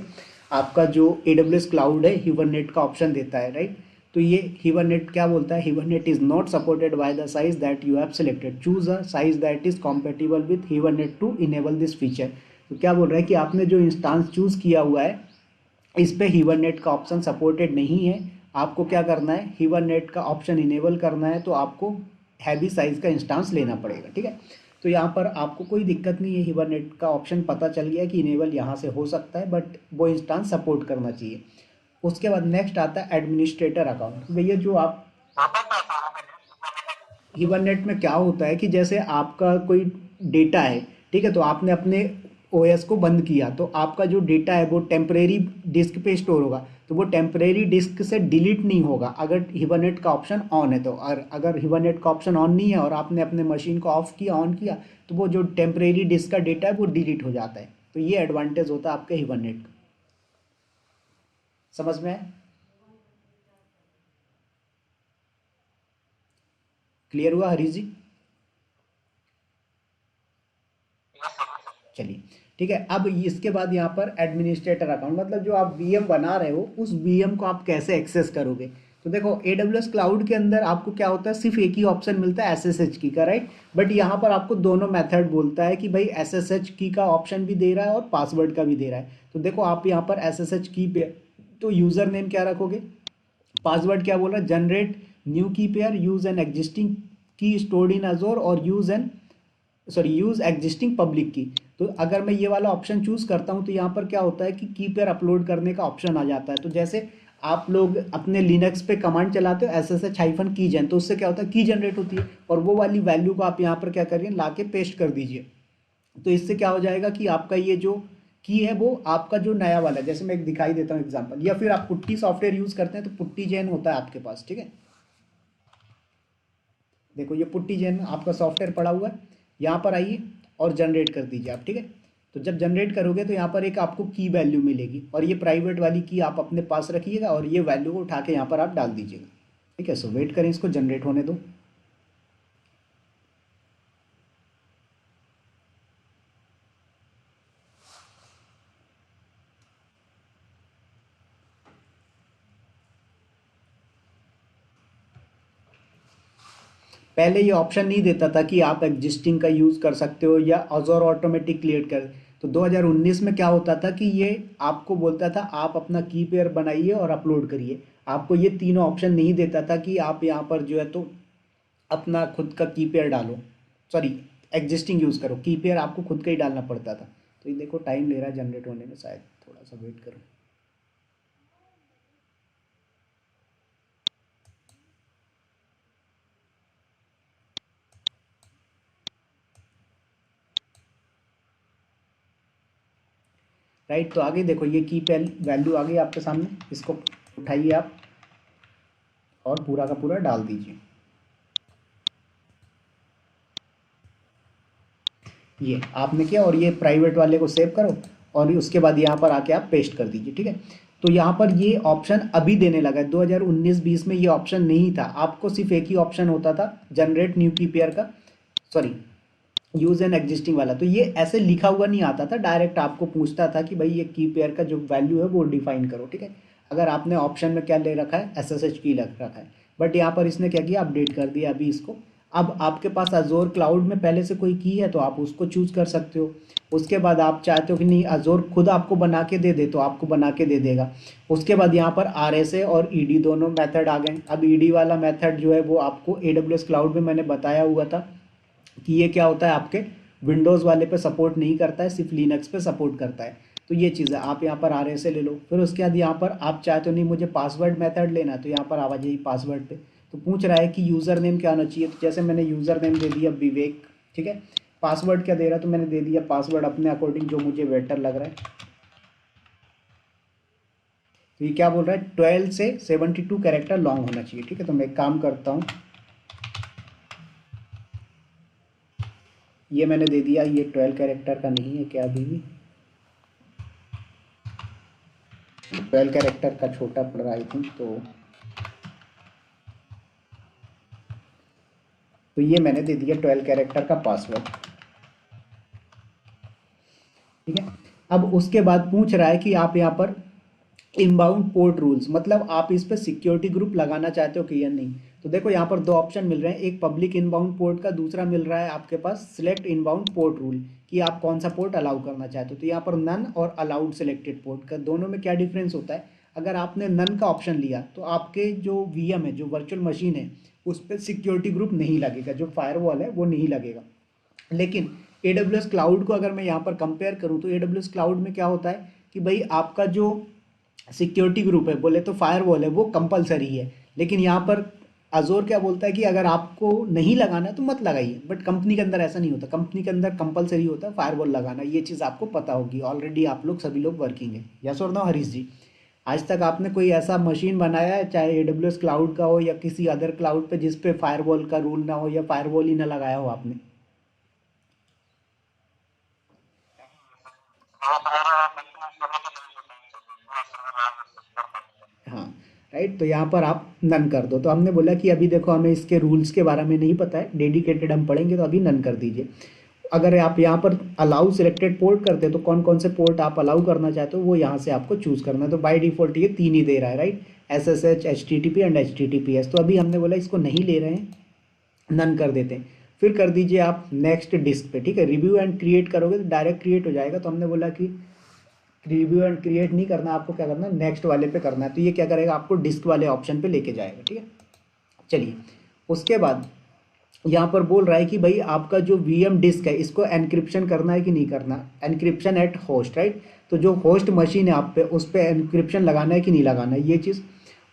आपका जो AWS क्लाउड है हिबरनेट का ऑप्शन देता है, राइट। तो ये हिबरनेट क्या बोलता है, hibernate is not supported by the size that you have selected, choose a size that is compatible with hibernate to enable this feature. तो क्या बोल रहा है कि आपने जो इंस्टांस चूज किया हुआ है इस पे हिबरनेट का ऑप्शन सपोर्टेड नहीं है। आपको क्या करना है, हिबरनेट का ऑप्शन इनेबल करना है, तो आपको हैवी साइज का इंस्टांस लेना पड़ेगा, ठीक है। तो यहाँ पर आपको कोई दिक्कत नहीं है, हिबरनेट का ऑप्शन पता चल गया कि इनेबल यहाँ से हो सकता है, बट वो इंस्टांस सपोर्ट करना चाहिए। उसके बाद नेक्स्ट आता है एडमिनिस्ट्रेटर अकाउंट। भैया जो आप हिबरनेट में क्या होता है कि जैसे आपका कोई डेटा है, ठीक है, तो आपने अपने ओएस को बंद किया, तो आपका जो डेटा है वो टेम्परेरी डिस्क पे स्टोर होगा, तो वो टेम्परेरी डिस्क से डिलीट नहीं होगा अगर हिबरनेट का ऑप्शन ऑन है। तो और अगर हिबरनेट का ऑप्शन ऑन नहीं है और आपने अपने मशीन को ऑफ किया ऑन किया, तो वो जो टेम्परेरी डिस्क का डेटा है वो डिलीट हो जाता है। तो ये एडवांटेज होता है आपके हिबरनेट का। समझ में है? क्लियर हुआ हरीश जी? चलिए, ठीक है। अब इसके बाद यहाँ पर एडमिनिस्ट्रेटर अकाउंट, मतलब जो आप वीएम बना रहे हो उस वीएम को आप कैसे एक्सेस करोगे। तो देखो AWS क्लाउड के अंदर आपको क्या होता है, सिर्फ एक ही ऑप्शन मिलता है SSH की का, राइट। बट यहाँ पर आपको दोनों मेथड बोलता है कि भाई SSH की का ऑप्शन भी दे रहा है और पासवर्ड का भी दे रहा है। तो देखो आप यहाँ पर SSH की पे तो यूजर नेम क्या रखोगे, पासवर्ड क्या बोल रहा है, जनरेट न्यू की पेयर, यूज एन एग्जिस्टिंग की स्टोर्ड इन अजोर, और यूज एग्जिस्टिंग पब्लिक की। तो अगर मैं ये वाला ऑप्शन चूज करता हूँ तो यहाँ पर क्या होता है कि की पेयर अपलोड करने का ऑप्शन आ जाता है। तो जैसे आप लोग अपने लिनक्स पे कमांड चलाते हो SSH-की, तो उससे क्या होता है की जनरेट होती है, और वो वाली वैल्यू को आप यहाँ पर क्या करिए, ला के पेस्ट कर दीजिए। तो इससे क्या हो जाएगा कि आपका ये जो की है वो आपका जो नया वाला है, जैसे मैं एक दिखाई देता हूँ एग्जांपल, या फिर आप पुट्टी सॉफ्टवेयर यूज करते हैं तो पुट्टी जैन होता है आपके पास, ठीक है। देखो ये पुट्टी जैन आपका सॉफ्टवेयर पड़ा हुआ है, यहाँ पर आइए और जनरेट कर दीजिए आप, ठीक है। तो जब जनरेट करोगे तो यहाँ पर एक आपको की वैल्यू मिलेगी, और ये प्राइवेट वाली की आप अपने पास रखिएगा, और ये वैल्यू को उठा के यहाँ पर आप डाल दीजिएगा, ठीक है। सो वेट करें, इसको जनरेट होने दो। पहले ये ऑप्शन नहीं देता था कि आप एग्जिस्टिंग का यूज़ कर सकते हो या अजोर ऑटोमेटिक क्रिएट कर। तो 2019 में क्या होता था कि ये आपको बोलता था आप अपना की पेयर बनाइए और अपलोड करिए। आपको ये तीनों ऑप्शन नहीं देता था कि आप यहाँ पर जो है तो अपना खुद का की पेयर डालो, सॉरी एग्जिस्टिंग यूज़ करो, की पेयर आपको खुद का ही डालना पड़ता था। तो ये देखो टाइम ले रहा है जनरेट होने में, शायद थोड़ा सा वेट करो। राइट, तो आगे देखो ये की पेयर वैल्यू आ गई आपके सामने, इसको उठाइए आप और पूरा का पूरा डाल दीजिए। ये आपने किया, और ये प्राइवेट वाले को सेव करो, और उसके बाद यहाँ पर आके आप पेस्ट कर दीजिए, ठीक है। तो यहाँ पर ये ऑप्शन अभी देने लगा है, 2019-20 में ये ऑप्शन नहीं था, आपको सिर्फ एक ही ऑप्शन होता था, जनरेट न्यू की पेयर का, सॉरी यूज एन एग्जिस्टिंग वाला। तो ये ऐसे लिखा हुआ नहीं आता था, डायरेक्ट आपको पूछता था कि भाई ये की पेयर का जो वैल्यू है वो डिफाइन करो, ठीक है। अगर आपने ऑप्शन में क्या ले रखा है, SSH की लग रखा है, बट यहाँ पर इसने क्या किया, अपडेट कर दिया अभी इसको। अब आपके पास अजोर क्लाउड में पहले से कोई की है तो आप उसको चूज कर सकते हो। उसके बाद आप चाहते हो कि नहीं अजोर खुद आपको बना के दे दे, तो आपको बना के दे देगा। उसके बाद यहाँ पर RSA और ED दोनों मेथड आ गए। अब ED वाला मेथड जो है वो आपको AWS क्लाउड में मैंने बताया हुआ था कि ये क्या होता है, आपके विंडोज़ वाले पे सपोर्ट नहीं करता है, सिर्फ लिनक्स पे सपोर्ट करता है। तो ये चीज़ है, आप यहाँ पर RSA ले लो। फिर उसके बाद यहाँ पर आप चाहते हो नहीं मुझे पासवर्ड मेथड लेना है, तो यहाँ पर आवा जाइए पासवर्ड पे। तो पूछ रहा है कि यूज़र नेम क्या होना चाहिए, तो जैसे मैंने यूज़र नेम दे दिया विवेक, ठीक है। पासवर्ड क्या दे रहा है, तो मैंने दे दिया पासवर्ड अपने अकॉर्डिंग जो मुझे बेटर लग रहा है। तो ये क्या बोल रहा है, 12 से 72 कैरेक्टर लॉन्ग होना चाहिए, ठीक है। तो मैं एक काम करता हूँ, ये मैंने दे दिया, ये 12 कैरेक्टर का नहीं है क्या अभी भी, 12 कैरेक्टर का छोटा पड़ रहा आई थिंक। तो तो ये मैंने दे दिया 12 कैरेक्टर का पासवर्ड, ठीक है। अब उसके बाद पूछ रहा है कि आप यहाँ पर इनबाउंड पोर्ट रूल्स, मतलब आप इस पे सिक्योरिटी ग्रुप लगाना चाहते हो कि या नहीं। तो देखो यहाँ पर दो ऑप्शन मिल रहे हैं, एक पब्लिक इनबाउंड पोर्ट का, दूसरा मिल रहा है आपके पास सिलेक्ट इनबाउंड पोर्ट रूल, कि आप कौन सा पोर्ट अलाउ करना चाहते हो। तो यहाँ पर नन और अलाउड सिलेक्टेड पोर्ट का दोनों में क्या डिफरेंस होता है। अगर आपने नन का ऑप्शन लिया तो आपके जो वीएम है, जो वर्चुअल मशीन है, उस पर सिक्योरिटी ग्रुप नहीं लगेगा, जो फायरवॉल है वो नहीं लगेगा। लेकिन AWS क्लाउड को अगर मैं यहाँ पर कंपेयर करूँ तो AWS क्लाउड में क्या होता है कि भाई आपका जो सिक्योरिटी ग्रुप है, बोले तो फायरवॉल है, वो कंपलसरी है। लेकिन यहाँ पर अजोर क्या बोलता है कि अगर आपको नहीं लगाना तो मत लगाइए। बट कंपनी के अंदर ऐसा नहीं होता, कंपनी के अंदर कंपलसरी होता है फायरवॉल लगाना। ये चीज़ आपको पता होगी, ऑलरेडी आप लोग सभी लोग वर्किंग है। यस और नो हरीश जी, आज तक आपने कोई ऐसा मशीन बनाया है, चाहे AWS क्लाउड का हो या किसी अदर क्लाउड पे, जिस पे फायरवॉल का रूल ना हो या फायरवॉल ही ना लगाया हो आपने? हाँ, राइट। तो यहाँ पर आप नन कर दो। तो हमने बोला कि अभी देखो हमें इसके रूल्स के बारे में नहीं पता है, डेडिकेटेड हम पढ़ेंगे, तो अभी नन कर दीजिए। अगर आप यहाँ पर अलाउ सिलेक्टेड पोर्ट करते हैं तो कौन कौन से पोर्ट आप अलाउ करना चाहते हो वो यहाँ से आपको चूज़ करना है। तो बाय डिफ़ॉल्ट ये 3 ही दे रहा है, right, SSH, HTTP and HTTPS। तो अभी हमने बोला इसको नहीं ले रहे हैं, नन कर देते हैं। फिर कर दीजिए आप नेक्स्ट डिस्क पे, ठीक है। रिव्यू एंड क्रिएट करोगे तो डायरेक्ट क्रिएट हो जाएगा। तो हमने बोला कि रिव्यू एंड क्रिएट नहीं करना, आपको क्या करना है, नेक्स्ट वाले पे करना है। तो ये क्या करेगा, आपको डिस्क वाले ऑप्शन पे लेके जाएगा, ठीक है। चलिए, उसके बाद यहाँ पर बोल रहा है कि भाई आपका जो VM डिस्क है इसको एनक्रिप्शन करना है कि नहीं करना, एनक्रिप्शन एट होस्ट, राइट। तो जो होस्ट मशीन है आप पे, उस पर एनक्रिप्शन लगाना है कि नहीं लगाना है, ये चीज़।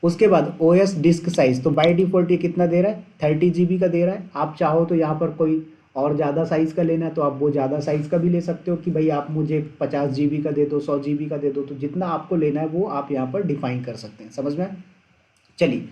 उसके बाद OS डिस्क साइज़, तो बाय डिफ़ॉल्ट ये कितना दे रहा है, 30 GB का दे रहा है। आप चाहो तो यहाँ पर कोई और ज़्यादा साइज़ का लेना है तो आप वो ज़्यादा साइज़ का भी ले सकते हो, कि भाई आप मुझे 50 GB का दे दो, 100 GB का दे दो। तो जितना आपको लेना है वो आप यहाँ पर डिफाइन कर सकते हैं, समझ में आया? चलिए,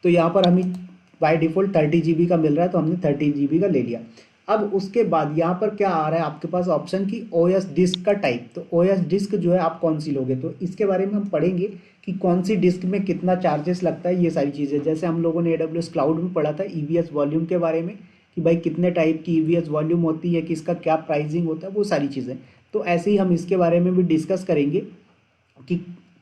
तो यहाँ पर हमें बाय डिफ़ॉल्ट 30 GB का मिल रहा है तो हमने 30 GB का ले लिया। अब उसके बाद यहाँ पर क्या आ रहा है आपके पास ऑप्शन की OS डिस्क का टाइप। तो OS डिस्क जो है आप कौन सी लोगे, तो इसके बारे में हम पढ़ेंगे कि कौन सी डिस्क में कितना चार्जेस लगता है, ये सारी चीज़ें। जैसे हम लोगों ने AWS क्लाउड में पढ़ा था EVS वॉल्यूम के बारे में, कि भाई कितने टाइप की EVS वॉल्यूम होती है, किसका क्या प्राइसिंग होता है, वो सारी चीज़ें। तो ऐसे ही हम इसके बारे में भी डिस्कस करेंगे कि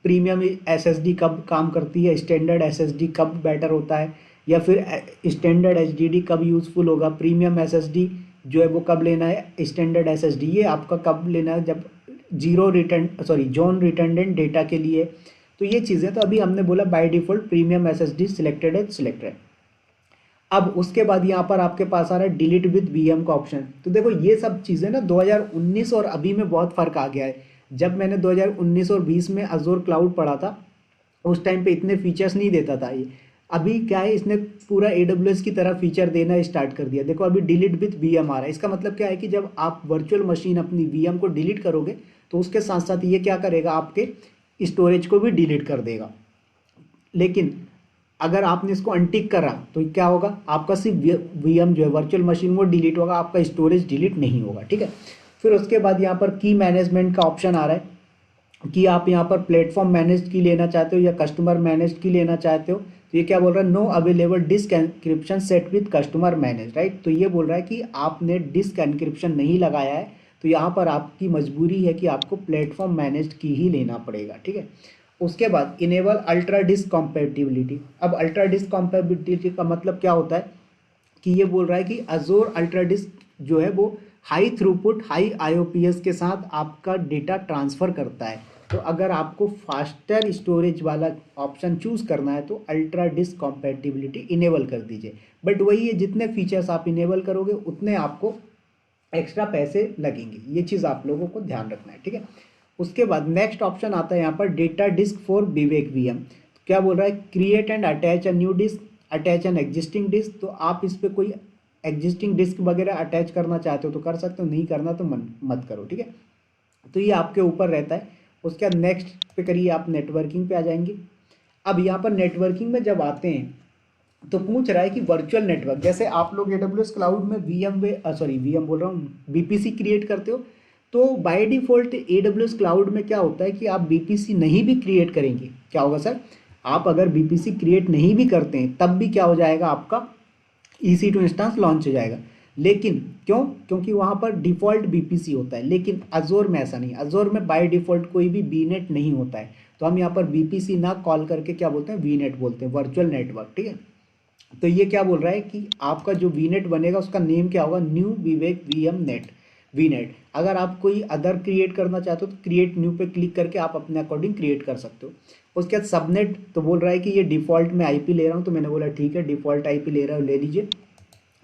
प्रीमियम SSD कब काम करती है, स्टैंडर्ड SSD कब बेटर होता है, या फिर स्टैंडर्ड HDD कब यूज़फुल होगा, प्रीमियम SSD जो है वो कब लेना है, स्टैंडर्ड SSD ये आपका कब लेना है, जब जोन रिटर्डेंट डेटा के लिए। तो ये चीज़ें, तो अभी हमने बोला by default premium SSD selected है, सिलेक्टेड। अब उसके बाद यहाँ पर आपके पास आ रहा है डिलीट विद VM का ऑप्शन। तो देखो ये सब चीज़ें ना 2019 और अभी में बहुत फ़र्क आ गया है। जब मैंने 2019 और 20 में अजोर क्लाउड पढ़ा था, उस टाइम पे इतने फीचर्स नहीं देता था ये। अभी क्या है, इसने पूरा AWS की तरह फीचर देना स्टार्ट कर दिया। देखो अभी डिलीट विथ VM आ रहा है। इसका मतलब क्या है कि जब आप वर्चुअल मशीन अपनी VM को डिलीट करोगे तो उसके साथ साथ ये क्या करेगा, आपके स्टोरेज को भी डिलीट कर देगा। लेकिन अगर आपने इसको अनटिक करा तो क्या होगा, आपका सिर्फ VM जो है वर्चुअल मशीन वो डिलीट होगा, आपका स्टोरेज डिलीट नहीं होगा, ठीक है। फिर उसके बाद यहाँ पर की मैनेजमेंट का ऑप्शन आ रहा है कि आप यहाँ पर प्लेटफॉर्म मैनेज्ड की लेना चाहते हो या कस्टमर मैनेज्ड की लेना चाहते हो। तो ये क्या बोल रहा है, no available disk encryption set with customer manage, right. तो ये बोल रहा है कि आपने डिस्क एनक्रिप्शन नहीं लगाया है, तो यहाँ पर आपकी मजबूरी है कि आपको प्लेटफॉर्म मैनेज्ड की ही लेना पड़ेगा, ठीक है। उसके बाद इनेबल अल्ट्रा डिस्क कॉम्पेटिबिलिटी। अब अल्ट्रा डिस्क कॉम्पेटिबिलिटी का मतलब क्या होता है कि ये बोल रहा है कि अजोर अल्ट्रा डिस्क जो है वो हाई थ्रूपुट हाई IOPS के साथ आपका डेटा ट्रांसफ़र करता है। तो अगर आपको फास्टर स्टोरेज वाला ऑप्शन चूज़ करना है तो अल्ट्रा डिस्क कॉम्पेटिबिलिटी इनेबल कर दीजिए। बट वही है, जितने फीचर्स आप इनेबल करोगे उतने आपको एक्स्ट्रा पैसे लगेंगे। ये चीज़ आप लोगों को ध्यान रखना है, ठीक है। उसके बाद नेक्स्ट ऑप्शन आता है यहाँ पर data disk for Vivek VM। तो क्या बोल रहा है, create and attach a new disk, attach an existing disk. तो आप इस पर कोई एग्जिस्टिंग डिस्क वगैरह अटैच करना चाहते हो तो कर सकते हो, नहीं करना तो मत करो, ठीक है। तो ये आपके ऊपर रहता है। उसके बाद नेक्स्ट पे करिए, आप नेटवर्किंग पे आ जाएंगे। अब यहाँ पर नेटवर्किंग में जब आते हैं तो पूछ रहा है कि वर्चुअल नेटवर्क, जैसे आप लोग AWS क्लाउड में VM बोल रहा हूँ, BPC क्रिएट करते हो। तो बाय डिफ़ॉल्ट AWS क्लाउड में क्या होता है कि आप BPC नहीं भी क्रिएट करेंगे, क्या होगा सर, आप अगर BPC क्रिएट नहीं भी करते हैं तब भी क्या हो जाएगा, आपका EC2 इंस्टेंस लॉन्च हो जाएगा। लेकिन क्यों? क्योंकि वहाँ पर डिफ़ॉल्ट बीपीसी होता है, लेकिन अजोर में ऐसा नहीं। अजोर में बाय डिफ़ॉल्ट कोई भी बीनेट नहीं होता है, तो हम यहाँ पर बीपीसी ना कॉल करके क्या बोलते हैं, वीनेट बोलते हैं, वर्चुअल नेटवर्क। ठीक है, तो ये क्या बोल रहा है कि आपका जो वीनेट बनेगा उसका नेम क्या होगा, न्यू विवेक वीएम नेट, वीनेट। अगर आप कोई अदर क्रिएट करना चाहते हो तो क्रिएट न्यू पे क्लिक करके आप अपने अकॉर्डिंग क्रिएट कर सकते हो। उसके बाद सबनेट, तो बोल रहा है कि ये डिफ़ॉल्ट में आईपी ले रहा हूँ, तो मैंने बोला ठीक है, डिफ़ॉल्ट आईपी ले रहा हूँ, ले लीजिए।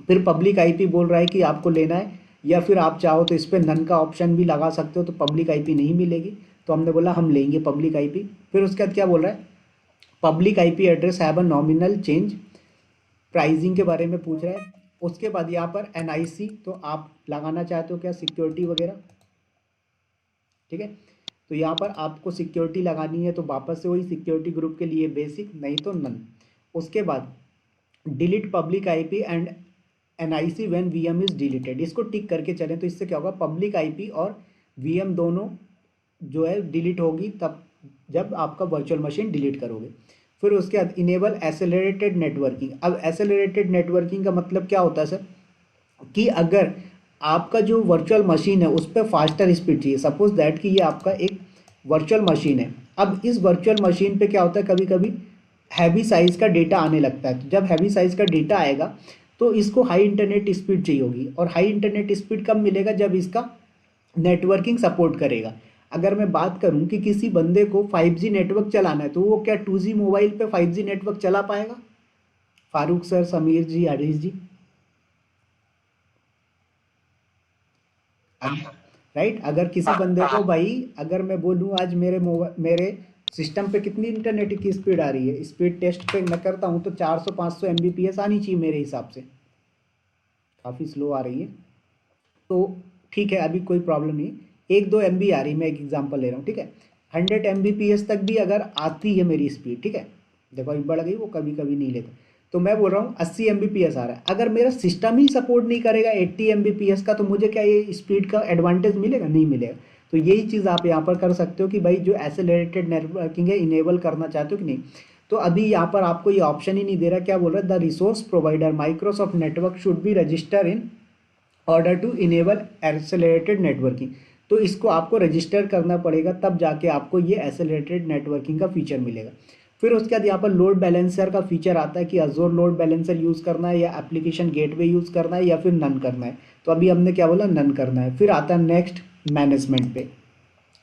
फिर पब्लिक आईपी बोल रहा है कि आपको लेना है, या फिर आप चाहो तो इस पर नन का ऑप्शन भी लगा सकते हो, तो पब्लिक आईपी नहीं मिलेगी। तो हमने बोला हम लेंगे पब्लिक आईपी। फिर उसके बाद क्या बोल रहा है, public IP address have a nominal change, pricing के बारे में पूछ रहा है। उसके बाद यहाँ पर एनआईसी, तो आप लगाना चाहते हो क्या, सिक्योरिटी वगैरह। ठीक है, तो यहाँ पर आपको सिक्योरिटी लगानी है, तो वापस से वही सिक्योरिटी ग्रुप के लिए बेसिक, नहीं तो नन। उसके बाद delete public IP and NIC when VM is deleted, इसको टिक करके चलें, तो इससे क्या होगा, पब्लिक आईपी और वीएम दोनों जो है डिलीट होगी तब जब आपका वर्चुअल मशीन डिलीट करोगे। फिर उसके बाद इनेबल एसेलरेटेड नेटवर्किंग। अब एसेलरेटेड नेटवर्किंग का मतलब क्या होता है सर, कि अगर आपका जो वर्चुअल मशीन है उस पर फास्टर स्पीड चाहिए, सपोज दैट कि ये आपका एक वर्चुअल मशीन है। अब इस वर्चुअल मशीन पे क्या होता है, कभी कभी हैवी साइज़ का डेटा आने लगता है, तो जब हैवी साइज़ का डेटा आएगा तो इसको हाई इंटरनेट स्पीड चाहिए होगी, और हाई इंटरनेट स्पीड कब मिलेगा, जब इसका नेटवर्किंग सपोर्ट करेगा। अगर मैं बात करूं कि किसी बंदे को 5G नेटवर्क चलाना है, तो वो क्या 2G मोबाइल पे 5G नेटवर्क चला पाएगा? फारूक सर, समीर जी, हरीश जी, राइट। अगर किसी बंदे को भाई, अगर मैं बोलूँ आज मेरे मेरे सिस्टम पे कितनी इंटरनेट की स्पीड आ रही है, स्पीड टेस्ट पे मैं करता हूँ तो 400-500 Mbps आनी चाहिए मेरे हिसाब से, काफ़ी स्लो आ रही है। तो ठीक है, अभी कोई प्रॉब्लम नहीं, 1-2 MB आ रही, मैं एक एग्जांपल ले रहा हूँ। ठीक है, 100 Mbps तक भी अगर आती है मेरी स्पीड, ठीक है, देखो अभी बढ़ गई, वो कभी कभी नहीं लेते, तो मैं बोल रहा हूँ 80 Mbps आ रहा है। अगर मेरा सिस्टम ही सपोर्ट नहीं करेगा 80 Mbps का, तो मुझे क्या ये स्पीड का एडवांटेज मिलेगा? नहीं मिलेगा। तो यही चीज़ आप यहाँ पर कर सकते हो कि भाई जो एसेलरेटेड नेटवर्किंग है इनेबल करना चाहते हो कि नहीं। तो अभी यहाँ पर आपको ये ऑप्शन ही नहीं दे रहा, क्या बोल रहा है, the resource provider Microsoft network should be register in order to enable accelerated networking. तो इसको आपको रजिस्टर करना पड़ेगा, तब जाके आपको ये एक्सेलरेटेड नेटवर्किंग का फीचर मिलेगा। फिर उसके बाद यहाँ पर लोड बैलेंसर का फीचर आता है कि अजोर लोड बैलेंसर यूज़ करना है, या एप्लीकेशन गेटवे यूज़ करना है, या फिर नन करना है। तो अभी हमने क्या बोला, नन करना है। फिर आता है नेक्स्ट मैनेजमेंट पे,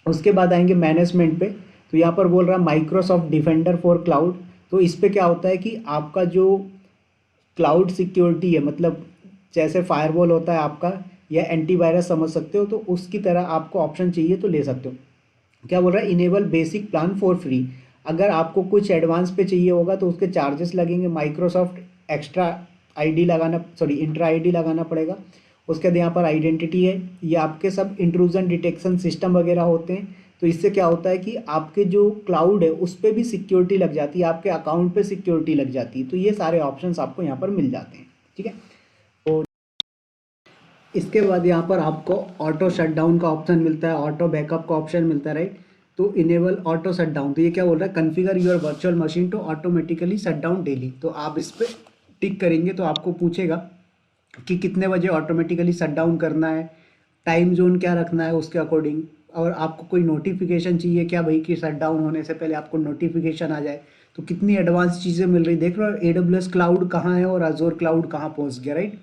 उसके बाद आएंगे मैनेजमेंट पे। तो यहाँ पर बोल रहा है माइक्रोसॉफ्ट डिफेंडर फॉर क्लाउड। तो इस पे क्या होता है कि आपका जो क्लाउड सिक्योरिटी है, मतलब जैसे फायरवॉल होता है आपका, या एंटीवायरस समझ सकते हो, तो उसकी तरह आपको ऑप्शन चाहिए तो ले सकते हो। क्या बोल रहा है, enable basic plan for free. अगर आपको कुछ एडवांस पे चाहिए होगा तो उसके चार्जेस लगेंगे, माइक्रोसॉफ्ट एक्स्ट्रा आईडी लगाना, सॉरी इंट्रा आईडी लगाना पड़ेगा। उसके बाद यहाँ पर आइडेंटिटी है, ये आपके सब इंट्रूजन डिटेक्शन सिस्टम वगैरह होते हैं। तो इससे क्या होता है कि आपके जो क्लाउड है उस पर भी सिक्योरिटी लग जाती है, आपके अकाउंट पे सिक्योरिटी लग जाती है। तो ये सारे ऑप्शंस आपको यहाँ पर मिल जाते हैं। ठीक है, तो इसके बाद यहाँ पर आपको ऑटो शटडाउन का ऑप्शन मिलता है, ऑटो बैकअप का ऑप्शन मिलता है, राइट। तो इनेबल ऑटो शटडाउन, तो ये क्या बोल रहा है, configure your virtual machine to automatically shut down daily. तो आप इस पर टिक करेंगे तो आपको पूछेगा कि कितने बजे ऑटोमेटिकली शट डाउन करना है, टाइम जोन क्या रखना है उसके अकॉर्डिंग, और आपको कोई नोटिफिकेशन चाहिए क्या भाई कि शट डाउन होने से पहले आपको नोटिफिकेशन आ जाए। तो कितनी एडवांस चीज़ें मिल रही, देख रहे हो AWS क्लाउड कहाँ है और अजोर क्लाउड कहाँ पहुँच गया, राइट।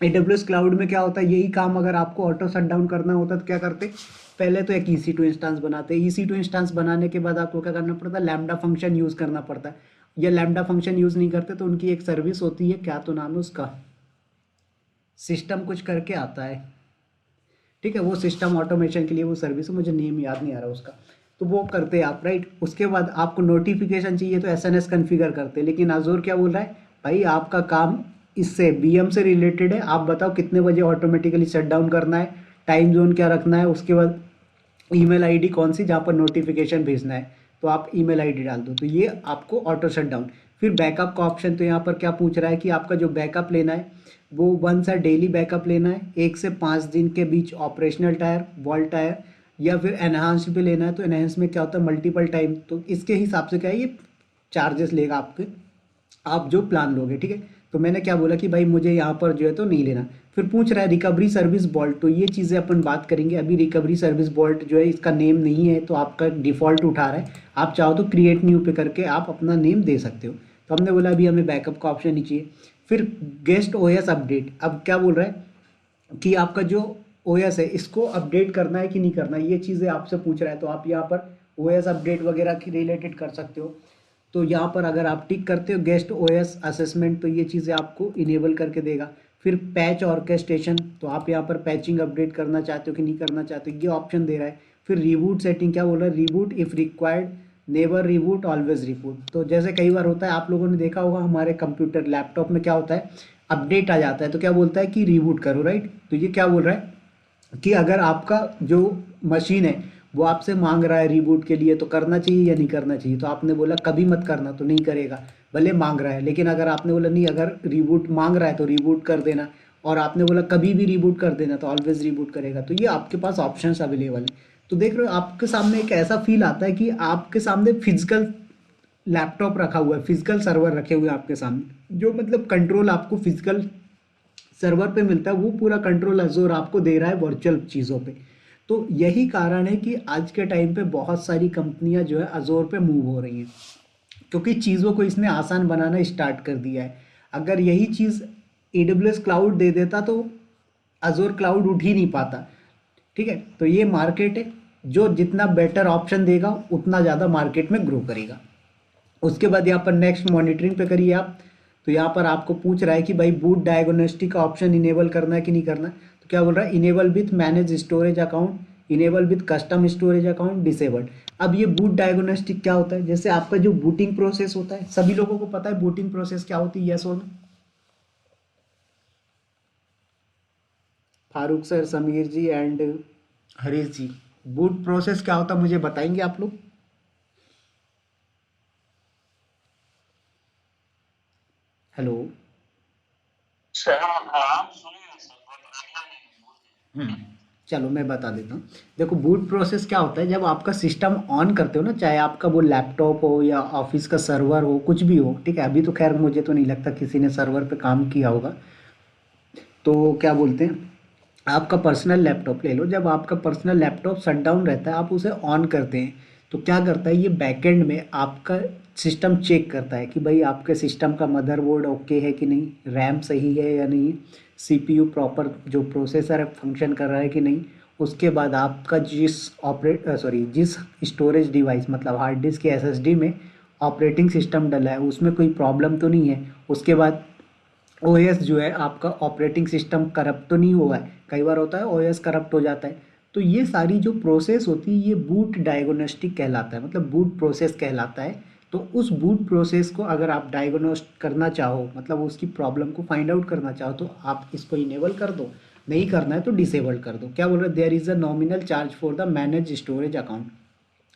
AWS क्लाउड में क्या होता है, यही काम अगर आपको ऑटो शट डाउन करना होता तो क्या करते, पहले तो एक EC2 इंस्टेंस बनाते, EC2 इंस्टेंस बनाने के बाद आपको क्या करना पड़ता है, लैम्डा फंक्शन यूज़ करना पड़ता है। या लैम्डा फंक्शन यूज़ नहीं करते तो उनकी एक सर्विस होती है, क्या तो नाम है उसका, सिस्टम कुछ करके आता है, ठीक है, वो सिस्टम ऑटोमेशन के लिए वो सर्विस है, मुझे नेम याद नहीं आ रहा उसका। तो वो करते हैं आप, राइट। उसके बाद आपको नोटिफिकेशन चाहिए तो SNS कन्फिगर करते हैं। लेकिन अजोर क्या बोल रहा है, भाई आपका काम इससे VM से रिलेटेड है, आप बताओ कितने बजे ऑटोमेटिकली शट डाउन करना है, टाइम जोन क्या रखना है, उसके बाद ईमेल आईडी कौन सी जहाँ पर नोटिफिकेशन भेजना है, तो आप ईमेल आईडी डाल दो, तो ये आपको ऑटो शट डाउन। फिर बैकअप का ऑप्शन, तो यहाँ पर क्या पूछ रहा है कि आपका जो बैकअप लेना है वो 1 सा डेली बैकअप लेना है, 1 से 5 दिन के बीच ऑपरेशनल टायर, वॉल टायर, या फिर एनहांस पे लेना है। तो एनहांस में क्या होता है, मल्टीपल टाइम, तो इसके हिसाब से क्या है, ये चार्जेस लेगा आपके, आप जो प्लान लोगे, ठीक है। तो मैंने क्या बोला कि भाई मुझे यहाँ पर जो है तो नहीं लेना। फिर पूछ रहा है रिकवरी सर्विस वॉल्ट, तो ये चीज़ें अपन बात करेंगे। अभी रिकवरी सर्विस वॉल्ट जो है इसका नेम नहीं है, तो आपका डिफ़ॉल्ट उठा रहा है। आप चाहो तो क्रिएट न्यू पे करके आप अपना नेम दे सकते हो। तो हमने बोला अभी हमें बैकअप का ऑप्शन नहीं चाहिए। फिर गेस्ट ओएस अपडेट, अब क्या बोल रहा है कि आपका जो ओएस है इसको अपडेट करना है कि नहीं करना है, ये चीज़ें आपसे पूछ रहा है। तो आप यहाँ पर ओएस अपडेट वगैरह की रिलेटेड कर सकते हो। तो यहाँ पर अगर आप टिक करते हो गेस्ट ओएस असेसमेंट, तो ये चीज़ें आपको इनेबल करके देगा। फिर पैच ऑर्केस्ट्रेशन, तो आप यहाँ पर पैचिंग अपडेट करना चाहते हो कि नहीं करना चाहते हो, ये ऑप्शन दे रहा है। फिर रिबूट सेटिंग, क्या बोल रहा है, reboot if required, never reboot always reboot. तो जैसे कई बार होता है, आप लोगों ने देखा होगा हमारे कंप्यूटर लैपटॉप में क्या होता है, अपडेट आ जाता है तो क्या बोलता है कि रिबूट करो, राइट। तो ये क्या बोल रहा है कि अगर आपका जो मशीन है वो आपसे मांग रहा है रिबूट के लिए, तो करना चाहिए या नहीं करना चाहिए। तो आपने बोला कभी मत करना, तो नहीं करेगा, भले मांग रहा है। लेकिन अगर आपने बोला नहीं, अगर रिबूट मांग रहा है तो रिबूट कर देना, और आपने बोला कभी भी रिबूट कर देना, तो ऑलवेज रिबूट करेगा। तो ये आपके पास ऑप्शंस अवेलेबल है। तो देख रहे हो आपके सामने एक ऐसा फील आता है कि आपके सामने फिजिकल लैपटॉप रखा हुआ है, फिजिकल सर्वर रखे हुए हैं आपके सामने, जो मतलब कंट्रोल आपको फिजिकल सर्वर पे मिलता है, वो पूरा कंट्रोल अज़ूर आपको दे रहा है वर्चुअल चीज़ों पे। तो यही कारण है कि आज के टाइम पे बहुत सारी कंपनियां जो है अज़ूर पे मूव हो रही हैं, क्योंकि चीज़ों को इसने आसान बनाना स्टार्ट कर दिया है। अगर यही चीज़ AWS क्लाउड दे देता तो अज़ूर क्लाउड उठ ही नहीं पाता। ठीक है, तो ये मार्केट है, जो जितना बेटर ऑप्शन देगा उतना ज़्यादा मार्केट में ग्रो करेगा। उसके बाद यहाँ पर नेक्स्ट मॉनिटरिंग पे करिए आप। तो यहाँ पर आपको पूछ रहा है कि भाई बूट डायग्नोस्टिक का ऑप्शन इनेबल करना है कि नहीं करना है। तो क्या बोल रहा है, enable with manage storage account, enable with custom storage account, disabled. अब ये बूट डायग्नोस्टिक क्या होता है, जैसे आपका जो बूटिंग प्रोसेस होता है, सभी लोगों को पता है बूटिंग प्रोसेस क्या होती है, यस और no. Farooq sir, Sameer ji and Harish ji, boot process क्या होता है मुझे बताएंगे आप लोग। हेलो। सर हाँ सुनिए सर बट आइडिया नहीं हम्म, चलो मैं बता देता हूँ। देखो बूट प्रोसेस क्या होता है, जब आपका सिस्टम ऑन करते हो ना, चाहे आपका वो लैपटॉप हो या ऑफिस का सर्वर हो, कुछ भी हो, ठीक है। अभी तो खैर मुझे तो नहीं लगता किसी ने सर्वर पे काम किया होगा। तो क्या बोलते हैं, आपका पर्सनल लैपटॉप ले लो, जब आपका पर्सनल लैपटॉप शट डाउन रहता है, आप उसे ऑन करते हैं, तो क्या करता है ये बैकएंड में आपका सिस्टम चेक करता है कि भाई आपके सिस्टम का मदरबोर्ड ओके है कि नहीं, रैम सही है या नहीं, CPU प्रॉपर जो प्रोसेसर है फंक्शन कर रहा है कि नहीं। उसके बाद आपका जिस स्टोरेज डिवाइस मतलब हार्ड डिस्क या SSD में ऑपरेटिंग सिस्टम डला है उसमें कोई प्रॉब्लम तो नहीं है। उसके बाद OS जो है आपका ऑपरेटिंग सिस्टम करप्ट तो नहीं हुआ है, कई बार होता है OS करप्ट हो जाता है। तो ये सारी जो प्रोसेस होती है ये बूट डायग्नोस्टिक कहलाता है, मतलब बूट प्रोसेस कहलाता है। तो उस बूट प्रोसेस को अगर आप डायग्नोस्ट करना चाहो, मतलब उसकी प्रॉब्लम को फाइंड आउट करना चाहो, तो आप इसको इनेबल कर दो, नहीं करना है तो डिसेबल कर दो। क्या बोल रहे हैं, there is a nominal charge for the manage storage account.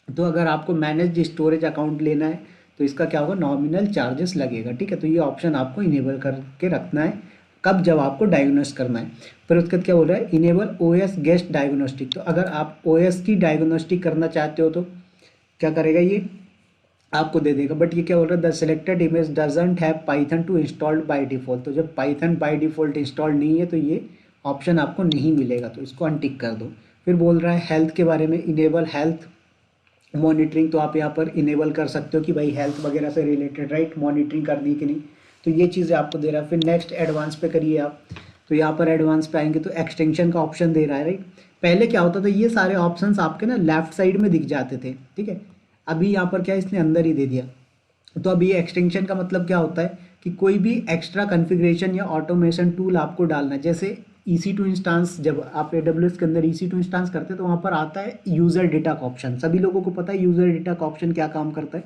तो अगर आपको मैनेज स्टोरेज अकाउंट लेना है तो इसका क्या होगा, नॉमिनल चार्जेस लगेगा, ठीक है। तो ये ऑप्शन आपको इनेबल करके रखना है, कब, जब आपको डायग्नोस्ट करना है। फिर उसके बाद क्या बोल रहा है, इनेबल OS गेस्ट डायग्नोस्टिक। तो अगर आप OS की डायग्नोस्टिक करना चाहते हो तो क्या करेगा ये, आपको दे देगा। बट ये क्या बोल रहा है, the selected image doesn't have Python two installed by default. तो जब पाइथन बाय डिफ़ॉल्ट इंस्टॉल नहीं है तो ये ऑप्शन आपको नहीं मिलेगा, तो इसको अनटिक कर दो। फिर बोल रहा है हेल्थ के बारे में, इनेबल हेल्थ मॉनिटरिंग। तो आप यहाँ पर इनेबल कर सकते हो कि भाई हेल्थ वगैरह से रिलेटेड, राइट, मॉनिटरिंग करनी कि नहीं। तो ये चीज़ें आपको दे रहा है। फिर नेक्स्ट एडवांस पे करिए आप। तो यहाँ पर एडवांस पे आएंगे तो एक्सटेंशन का ऑप्शन दे रहा है, राइट। पहले क्या होता था, ये सारे ऑप्शंस आपके ना लेफ्ट साइड में दिख जाते थे, ठीक है। अभी यहाँ पर क्या है, इसने अंदर ही दे दिया। तो अब ये एक्सटेंशन का मतलब क्या होता है कि कोई भी एक्स्ट्रा कॉन्फ़िगरेशन या ऑटोमेशन टूल आपको डालना है। जैसे EC2 इंस्टांस, जब आप AWS के अंदर EC2 इंस्टांस करते हैं तो वहाँ पर आता है यूज़र डेटा का ऑप्शन। सभी लोगों को पता है यूज़र डेटा का ऑप्शन क्या काम करता है,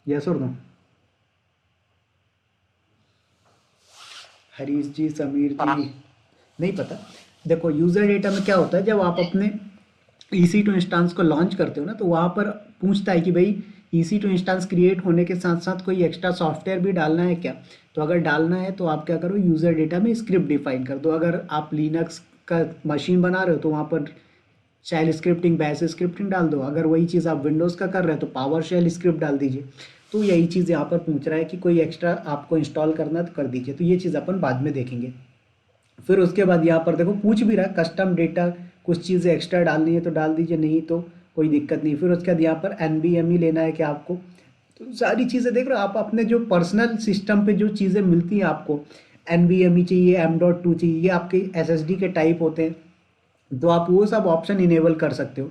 यस और नो। हरीश जी, समीर जी, हाँ नहीं पता। देखो यूज़र डेटा में क्या होता है, जब आप अपने EC2 इंस्टांस को लॉन्च करते हो ना, तो वहाँ पर पूछता है कि भाई EC2 इंस्टांस क्रिएट होने के साथ साथ कोई एक्स्ट्रा सॉफ्टवेयर भी डालना है क्या। तो अगर डालना है तो आप क्या करो, यूज़र डेटा में स्क्रिप्ट डिफाइन कर दो। अगर आप लिनक्स का मशीन बना रहे हो तो वहाँ पर शेल स्क्रिप्टिंग, बैश स्क्रिप्टिंग डाल दो। अगर वही चीज़ आप विंडोज़ का कर रहे हो तो पावर शेल स्क्रिप्ट डाल दीजिए। तो यही चीज़ यहाँ पर पूछ रहा है कि कोई एक्स्ट्रा आपको इंस्टॉल करना है तो कर दीजिए, तो ये चीज़ अपन बाद में देखेंगे। फिर उसके बाद यहाँ पर देखो पूछ भी रहा है कस्टम डेटा, कुछ चीज़ें एक्स्ट्रा डालनी है तो डाल दीजिए, नहीं तो कोई दिक्कत नहीं। फिर उसके बाद यहाँ पर NVMe लेना है क्या आपको, तो सारी चीज़ें देख रहे हो आप, अपने जो पर्सनल सिस्टम पे जो चीज़ें मिलती हैं आपको, NVMe चाहिए, M.2 चाहिए, ये आपके SSD के टाइप होते हैं, तो आप वो सब ऑप्शन इनेबल कर सकते हो।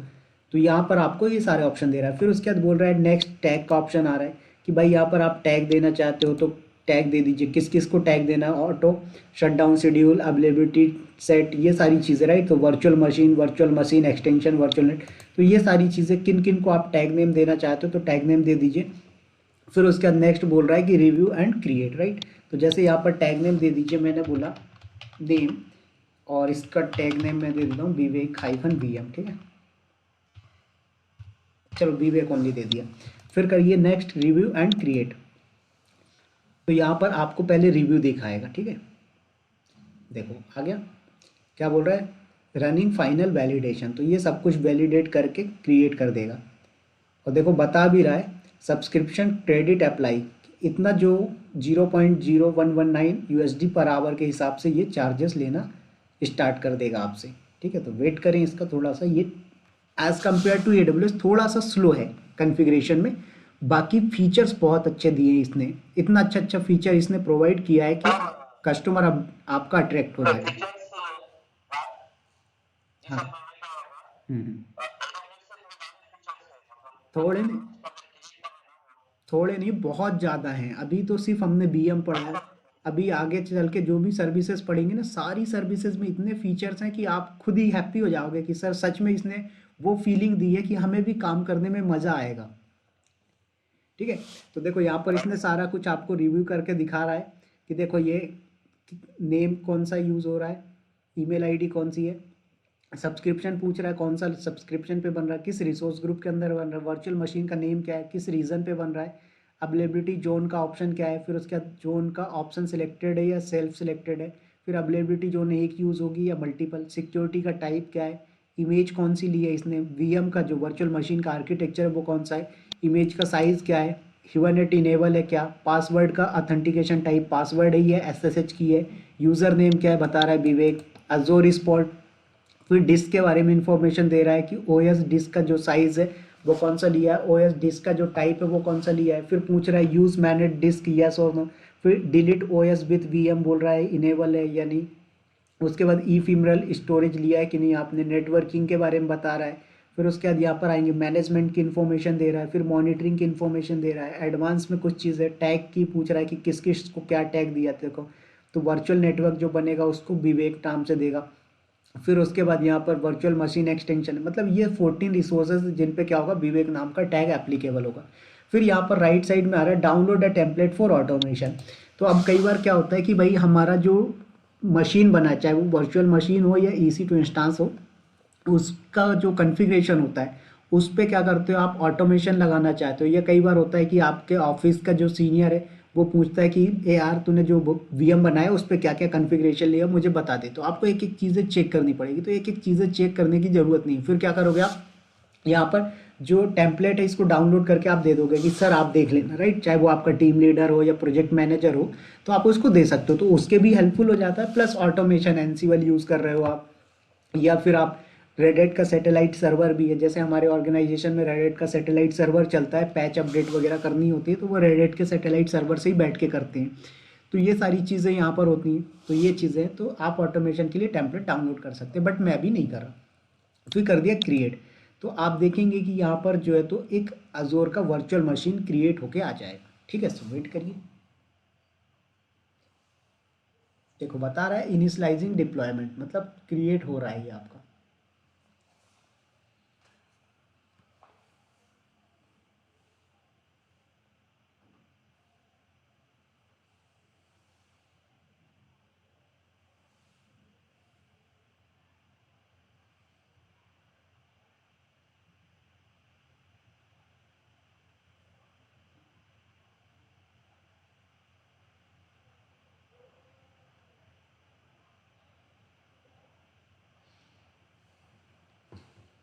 तो यहाँ पर आपको ये सारे ऑप्शन दे रहा है। फिर उसके बाद बोल रहा है नेक्स्ट टैग का ऑप्शन आ रहा है कि भाई यहाँ पर आप टैग देना चाहते हो तो टैग दे दीजिए, किस किस को टैग देना है, auto shut down schedule, availability set, ये सारी चीज़ें, राइट। तो virtual machine extension, virtual net, तो ये सारी चीज़ें किन किन को आप टैग नेम देना चाहते हो तो टैग नेम दे दीजिए। फिर उसके बाद नेक्स्ट बोल रहा है कि रिव्यू एंड क्रिएट, राइट। तो जैसे यहाँ पर टैग नेम दे दीजिए, मैंने बोला नेम, और इसका टैग नेम मैं दे देता हूँ विवेक-VM, ठीक है, चलो विवेक ओनली दे दिया। फिर करिए नेक्स्ट रिव्यू एंड क्रिएट। तो यहाँ पर आपको पहले रिव्यू दिखाएगा, ठीक है, देखो आ गया। क्या बोल रहा है, रनिंग फाइनल वैलिडेशन, तो ये सब कुछ वैलिडेट करके क्रिएट कर देगा। और देखो बता भी रहा है सब्सक्रिप्शन क्रेडिट अप्लाई, इतना जो 0.0119 USD पर आवर के हिसाब से ये चार्जेस लेना स्टार्ट कर देगा आपसे, ठीक है। तो वेट करें इसका थोड़ा सा, ये एज़ कम्पेयर टू AWS थोड़ा सा स्लो है कन्फिग्रेशन में, बाकी फीचर्स बहुत अच्छे दिए हैं इसने, इतना अच्छा अच्छा फीचर इसने प्रोवाइड किया है कि कस्टमर अब आपका अट्रैक्ट हो जाएगा। फीचर्स ये हाँ। सब तो नहीं होगा। हम्म। AWS से ज्यादा फीचर्स है, मतलब थोड़े अगर नहीं, उसका क्रिएट करना हो। थोड़े नहीं, बहुत ज़्यादा हैं। अभी तो सिर्फ हमने BM पढ़ा है, अभी आगे चल के जो भी सर्विसेज पढ़ेंगे ना, सारी सर्विसेज में इतने फीचर्स हैं कि आप खुद ही हैप्पी हो जाओगे कि सर सच में इसने वो फीलिंग दी है कि हमें भी काम करने में मज़ा आएगा, ठीक है। तो देखो यहाँ पर इसने सारा कुछ आपको रिव्यू करके दिखा रहा है कि देखो ये नेम कौन सा यूज़ हो रहा है, ईमेल आईडी कौन सी है, सब्सक्रिप्शन पूछ रहा है कौन सा सब्सक्रिप्शन पे बन रहा है, किस रिसोर्स ग्रुप के अंदर बन रहा है, वर्चुअल मशीन का नेम क्या है, किस रीजन पे बन रहा है, अवेलेबिलिटी जोन का ऑप्शन क्या है, फिर उसके बाद जोन का ऑप्शन सिलेक्टेड है या सेल्फ सिलेक्टेड है, फिर अवेलेबिलिटी जोन एक यूज़ होगी या मल्टीपल, सिक्योरिटी का टाइप क्या है, इमेज कौन सी ली है इसने, VM का जो वर्चुअल मशीन का आर्किटेक्चर है वो कौन सा है, इमेज का साइज़ क्या है, ह्यूमनेट इनेबल है क्या, पासवर्ड का अथेंटिकेशन टाइप पासवर्ड है या SSH की है, यूज़र नेम क्या है बता रहा है विवेक, अजोर स्पॉट। फिर डिस्क के बारे में इंफॉर्मेशन दे रहा है कि OS डिस्क का जो साइज़ है वो कौन सा लिया है, OS डिस्क का जो टाइप है वो कौन सा लिया है, फिर पूछ रहा है यूज़ मैनेज डिस्क यस और नो, फिर डिलीट OS विथ VM बोल रहा है इनेबल है या नहीं, उसके बाद ईफिमरल स्टोरेज लिया है कि नहीं आपने, नेटवर्किंग के बारे में बता रहा है। फिर उसके बाद यहाँ पर आएंगे मैनेजमेंट की इन्फॉर्मेशन दे रहा है, फिर मॉनिटरिंग की इन्फॉर्मेशन दे रहा है, एडवांस में कुछ चीज़ें टैग की पूछ रहा है कि किस किस को क्या टैग दिया तेरे को, तो वर्चुअल नेटवर्क जो बनेगा उसको विवेक नाम से देगा। फिर उसके बाद यहाँ पर वर्चुअल मशीन एक्सटेंशन, मतलब ये 14 रिसोर्सेज जिन पे क्या होगा विवेक नाम का टैग एप्लीकेबल होगा। फिर यहाँ पर राइट साइड में आ रहा है download a template for automation. तो अब कई बार क्या होता है कि भाई हमारा जो मशीन बना है, चाहे वो वर्चुअल मशीन हो या EC2 इंस्टांस हो, उसका जो कॉन्फ़िगरेशन होता है उस पे क्या करते हो आप ऑटोमेशन लगाना चाहते हो, या कई बार होता है कि आपके ऑफिस का जो सीनियर है वो पूछता है कि ए यार तूने जो VM बनाया उस पर क्या क्या कॉन्फ़िगरेशन लिया मुझे बता दे, तो आपको एक एक चीज़ें चेक करनी पड़ेगी। तो एक एक चीज़ें चेक करने की ज़रूरत नहीं, फिर क्या करोगे आप, यहाँ पर जो टेम्पलेट है इसको डाउनलोड करके आप दे दोगे कि सर आप देख लेना, राइट। चाहे वो आपका टीम लीडर हो या प्रोजेक्ट मैनेजर हो, तो आप उसको दे सकते हो, तो उसके भी हेल्पफुल हो जाता है। प्लस ऑटोमेशन एनसीवल यूज़ कर रहे हो आप, या फिर आप रेडिट का सैटेलाइट सर्वर भी है, जैसे हमारे ऑर्गेनाइजेशन में रेडिट का सैटेलाइट सर्वर चलता है, पैच अपडेट वगैरह करनी होती है तो वो रेडिट के सैटेलाइट सर्वर से ही बैठ के करते हैं। तो ये सारी चीज़ें यहाँ पर होती हैं, तो ये चीज़ें तो आप ऑटोमेशन के लिए टेम्पलेट डाउनलोड कर सकते हैं, बट मैं अभी नहीं कर रहा। फिर कर दिया क्रिएट, तो आप देखेंगे कि यहाँ पर जो है तो एक अजोर का वर्चुअल मशीन क्रिएट होके आ जाएगा, ठीक है। सो वेट करिए, देखो बता रहा है इनिशलाइजिंग डिप्लॉयमेंट, मतलब क्रिएट हो रहा है ये आपका।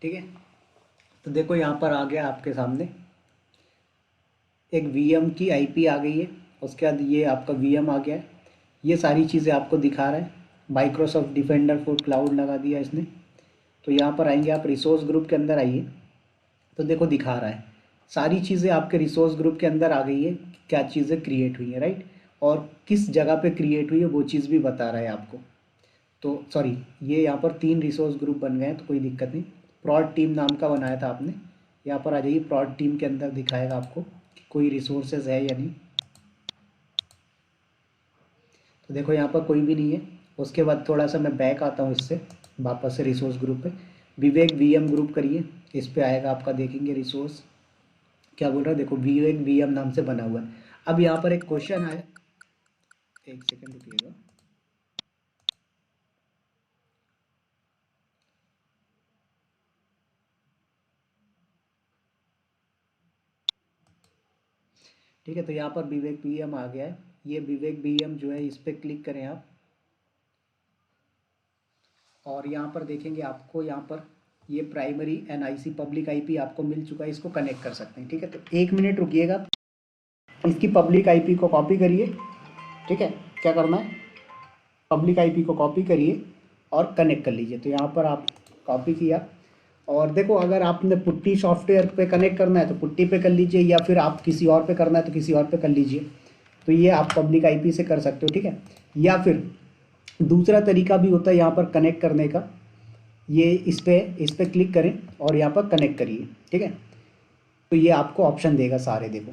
ठीक है, तो देखो यहाँ पर आ गया आपके सामने एक वीएम की आईपी आ गई है, उसके बाद ये आपका वीएम आ गया है, ये सारी चीज़ें आपको दिखा रहा है। माइक्रोसॉफ्ट डिफेंडर फॉर क्लाउड लगा दिया इसने। तो यहाँ पर आएंगे आप, रिसोर्स ग्रुप के अंदर आइए, तो देखो दिखा रहा है सारी चीज़ें आपके रिसोर्स ग्रुप के अंदर आ गई है, क्या चीज़ें क्रिएट हुई हैं, राइट। और किस जगह पे क्रिएट हुई है वो चीज़ भी बता रहा है आपको। तो सॉरी, ये यहाँ पर 3 रिसोर्स ग्रुप बन गए हैं, तो कोई दिक्कत नहीं। प्रॉड टीम नाम का बनाया था आपने, यहाँ पर आ जाइए, प्रॉड टीम के अंदर दिखाएगा आपको कि कोई रिसोर्सेज है या नहीं। तो देखो यहाँ पर कोई भी नहीं है। उसके बाद थोड़ा सा मैं बैक आता हूँ इससे, वापस से रिसोर्स ग्रुप पे, विवेक वीएम ग्रुप करिए, इस पे आएगा आपका, देखेंगे रिसोर्स क्या बोल रहा है। देखो विवेक वीएम नाम से बना हुआ है। अब यहाँ पर एक क्वेश्चन आया, एक सेकंड रुकिएगा। ठीक है, तो यहाँ पर विवेक वीएम आ गया है। ये विवेक वीएम जो है, इस पर क्लिक करें आप, और यहाँ पर देखेंगे आपको, यहाँ पर ये प्राइमरी एनआईसी पब्लिक आईपी आपको मिल चुका है, इसको कनेक्ट कर सकते हैं। ठीक है, तो 1 मिनट रुकिएगा, इसकी पब्लिक आईपी को कॉपी करिए। ठीक है, क्या करना है, पब्लिक आईपी को कॉपी करिए और कनेक्ट कर लीजिए। तो यहाँ पर आप कॉपी किया, और देखो अगर आपने पुट्टी सॉफ्टवेयर पे कनेक्ट करना है तो पुट्टी पे कर लीजिए, या फिर आप किसी और पे करना है तो किसी और पे कर लीजिए। तो ये आप पब्लिक आईपी से कर सकते हो। ठीक है, या फिर दूसरा तरीका भी होता है यहाँ पर कनेक्ट करने का, ये इस पे क्लिक करें और यहाँ पर कनेक्ट करिए। ठीक है, तो ये आपको ऑप्शन देगा सारे, देखो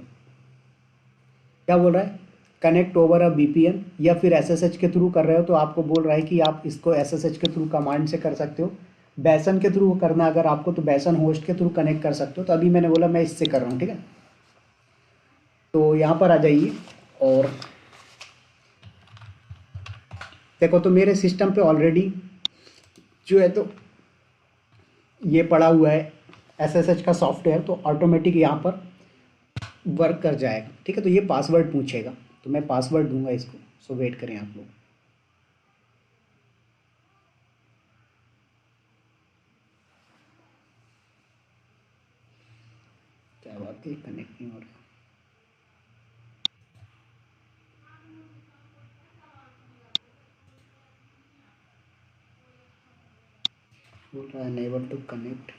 क्या बोल रहा है, कनेक्ट ओवर अ वीपीएन, या फिर एसएसएच के थ्रू कर रहे हो तो आपको बोल रहा है कि आप इसको एसएसएच के थ्रू कमांड से कर सकते हो। बेसन के थ्रू करना अगर आपको, तो बेसन होस्ट के थ्रू कनेक्ट कर सकते हो। तो अभी मैंने बोला मैं इससे कर रहा हूँ। ठीक है, तो यहाँ पर आ जाइए, और देखो तो मेरे सिस्टम पे ऑलरेडी जो है, तो ये पड़ा हुआ है एसएसएच का सॉफ्टवेयर, तो ऑटोमेटिक यहाँ पर वर्क कर जाएगा। ठीक है, तो ये पासवर्ड पूछेगा, तो मैं पासवर्ड दूंगा इसको, सो वेट करें आप लोग। क्या बात है, कनेक्ट नहीं हो रहा, बोल रहा है नेवर टू कनेक्ट।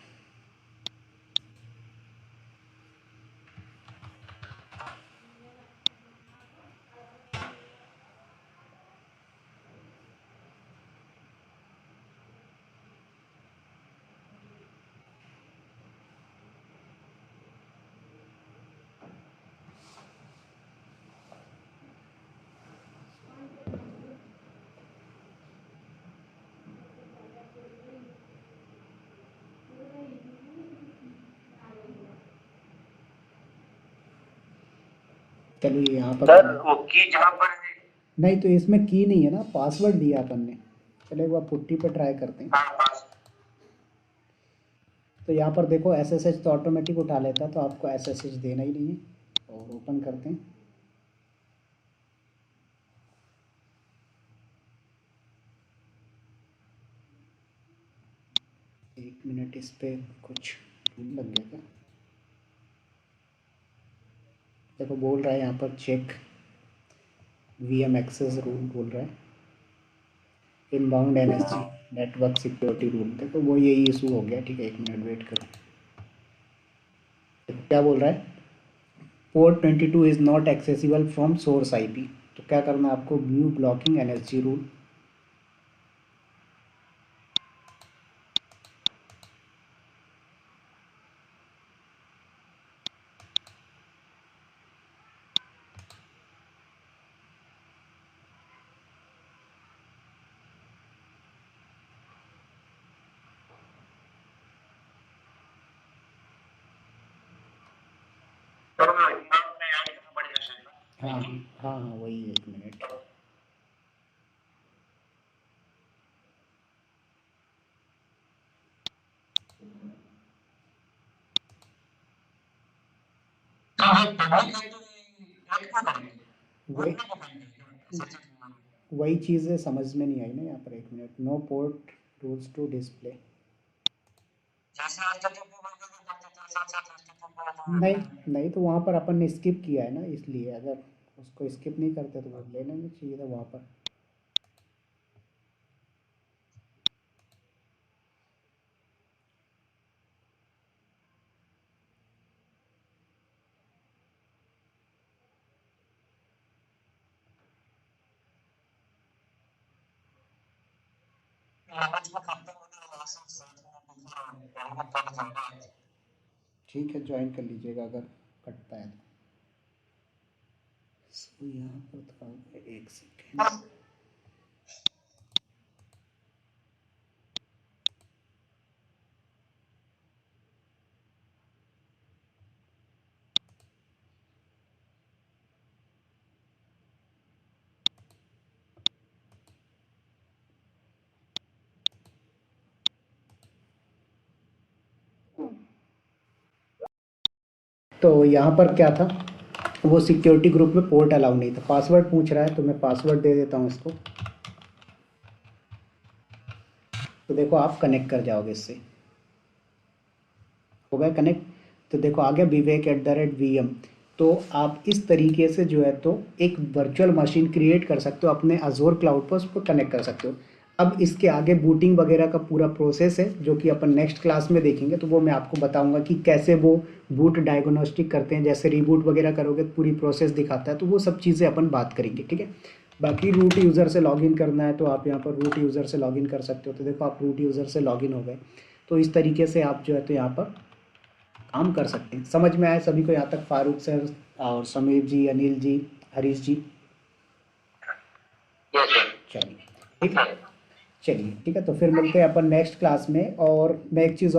चलो ये यहाँ पर सर वो की जहाँ पर है। नहीं, तो इसमें की नहीं है ना, पासवर्ड दिया अपन ने। चलो एक बार पुट्टी पे ट्राई करते हैं। हाँ पास। तो यहाँ पर देखो एसएसएच तो ऑटोमेटिक उठा लेता, तो आपको एसएसएच देना ही नहीं है। और ओपन करते हैं, 1 मिनट, इस पे कुछ लग गया क्या। देखो बोल रहा है यहाँ पर चेक वीएम एक्सेस रूल बोल रहा है, inbound NSG network security rule. देखो वो यही इशू हो गया। ठीक है, 1 मिनट वेट करो। तो क्या बोल रहा है, port 22 is not accessible from source IP. तो क्या करना है आपको, view blocking NSG rule. Sir वो नाम में ऐड करना पड़ेगा शायद। हाँ हाँ हाँ, वही 1 मिनट। तो वो पब्लिक है तो ऐड क्यों करेंगे? वो वही नहीं बताएंगे सच में। वही चीज़ें समझ में नहीं आई ना यहाँ पर। 1 minute, no port rules to display. जैसे आज तक वो बंद कर देते थे साथ साथ उसके तो नहीं नहीं, तो वहाँ पर अपन ने स्किप किया है ना, इसलिए अगर उसको स्किप नहीं करते तो वो लेना नहीं चाहिए था वहाँ पर। ठीक है, ज्वाइन कर लीजिएगा अगर कटता है तो। सो यहाँ पर था, एक सेकेंड। तो यहाँ पर क्या था, वो सिक्योरिटी ग्रुप में पोर्ट अलाउ नहीं था, पासवर्ड पूछ रहा है तो मैं पासवर्ड दे देता हूँ इसको। तो देखो आप कनेक्ट कर जाओगे इससे, हो गया कनेक्ट। तो देखो आ गया vivek@vm। तो आप इस तरीके से जो है तो एक वर्चुअल मशीन क्रिएट कर सकते हो अपने अजोर क्लाउड पर, उसको कनेक्ट कर सकते हो। अब इसके आगे बूटिंग वगैरह का पूरा प्रोसेस है जो कि अपन नेक्स्ट क्लास में देखेंगे, तो वो मैं आपको बताऊंगा कि कैसे वो बूट डायग्नोस्टिक करते हैं, जैसे रीबूट वगैरह करोगे तो पूरी प्रोसेस दिखाता है, तो वो सब चीज़ें अपन बात करेंगे, ठीक है। बाकी रूट यूज़र से लॉगिन करना है तो आप यहाँ पर रूट यूज़र से लॉगिन कर सकते हो। तो देखो आप रूट यूज़र से लॉगिन हो गए, तो इस तरीके से आप जो है तो यहाँ पर काम कर सकते हैं। समझ में आया सभी को यहाँ तक, फारूक सर और समीर जी, अनिल जी, हरीश जी? चलिए ठीक है, चलिए ठीक है, तो फिर मिलते हैं अपन नेक्स्ट क्लास में। और मैं एक चीज़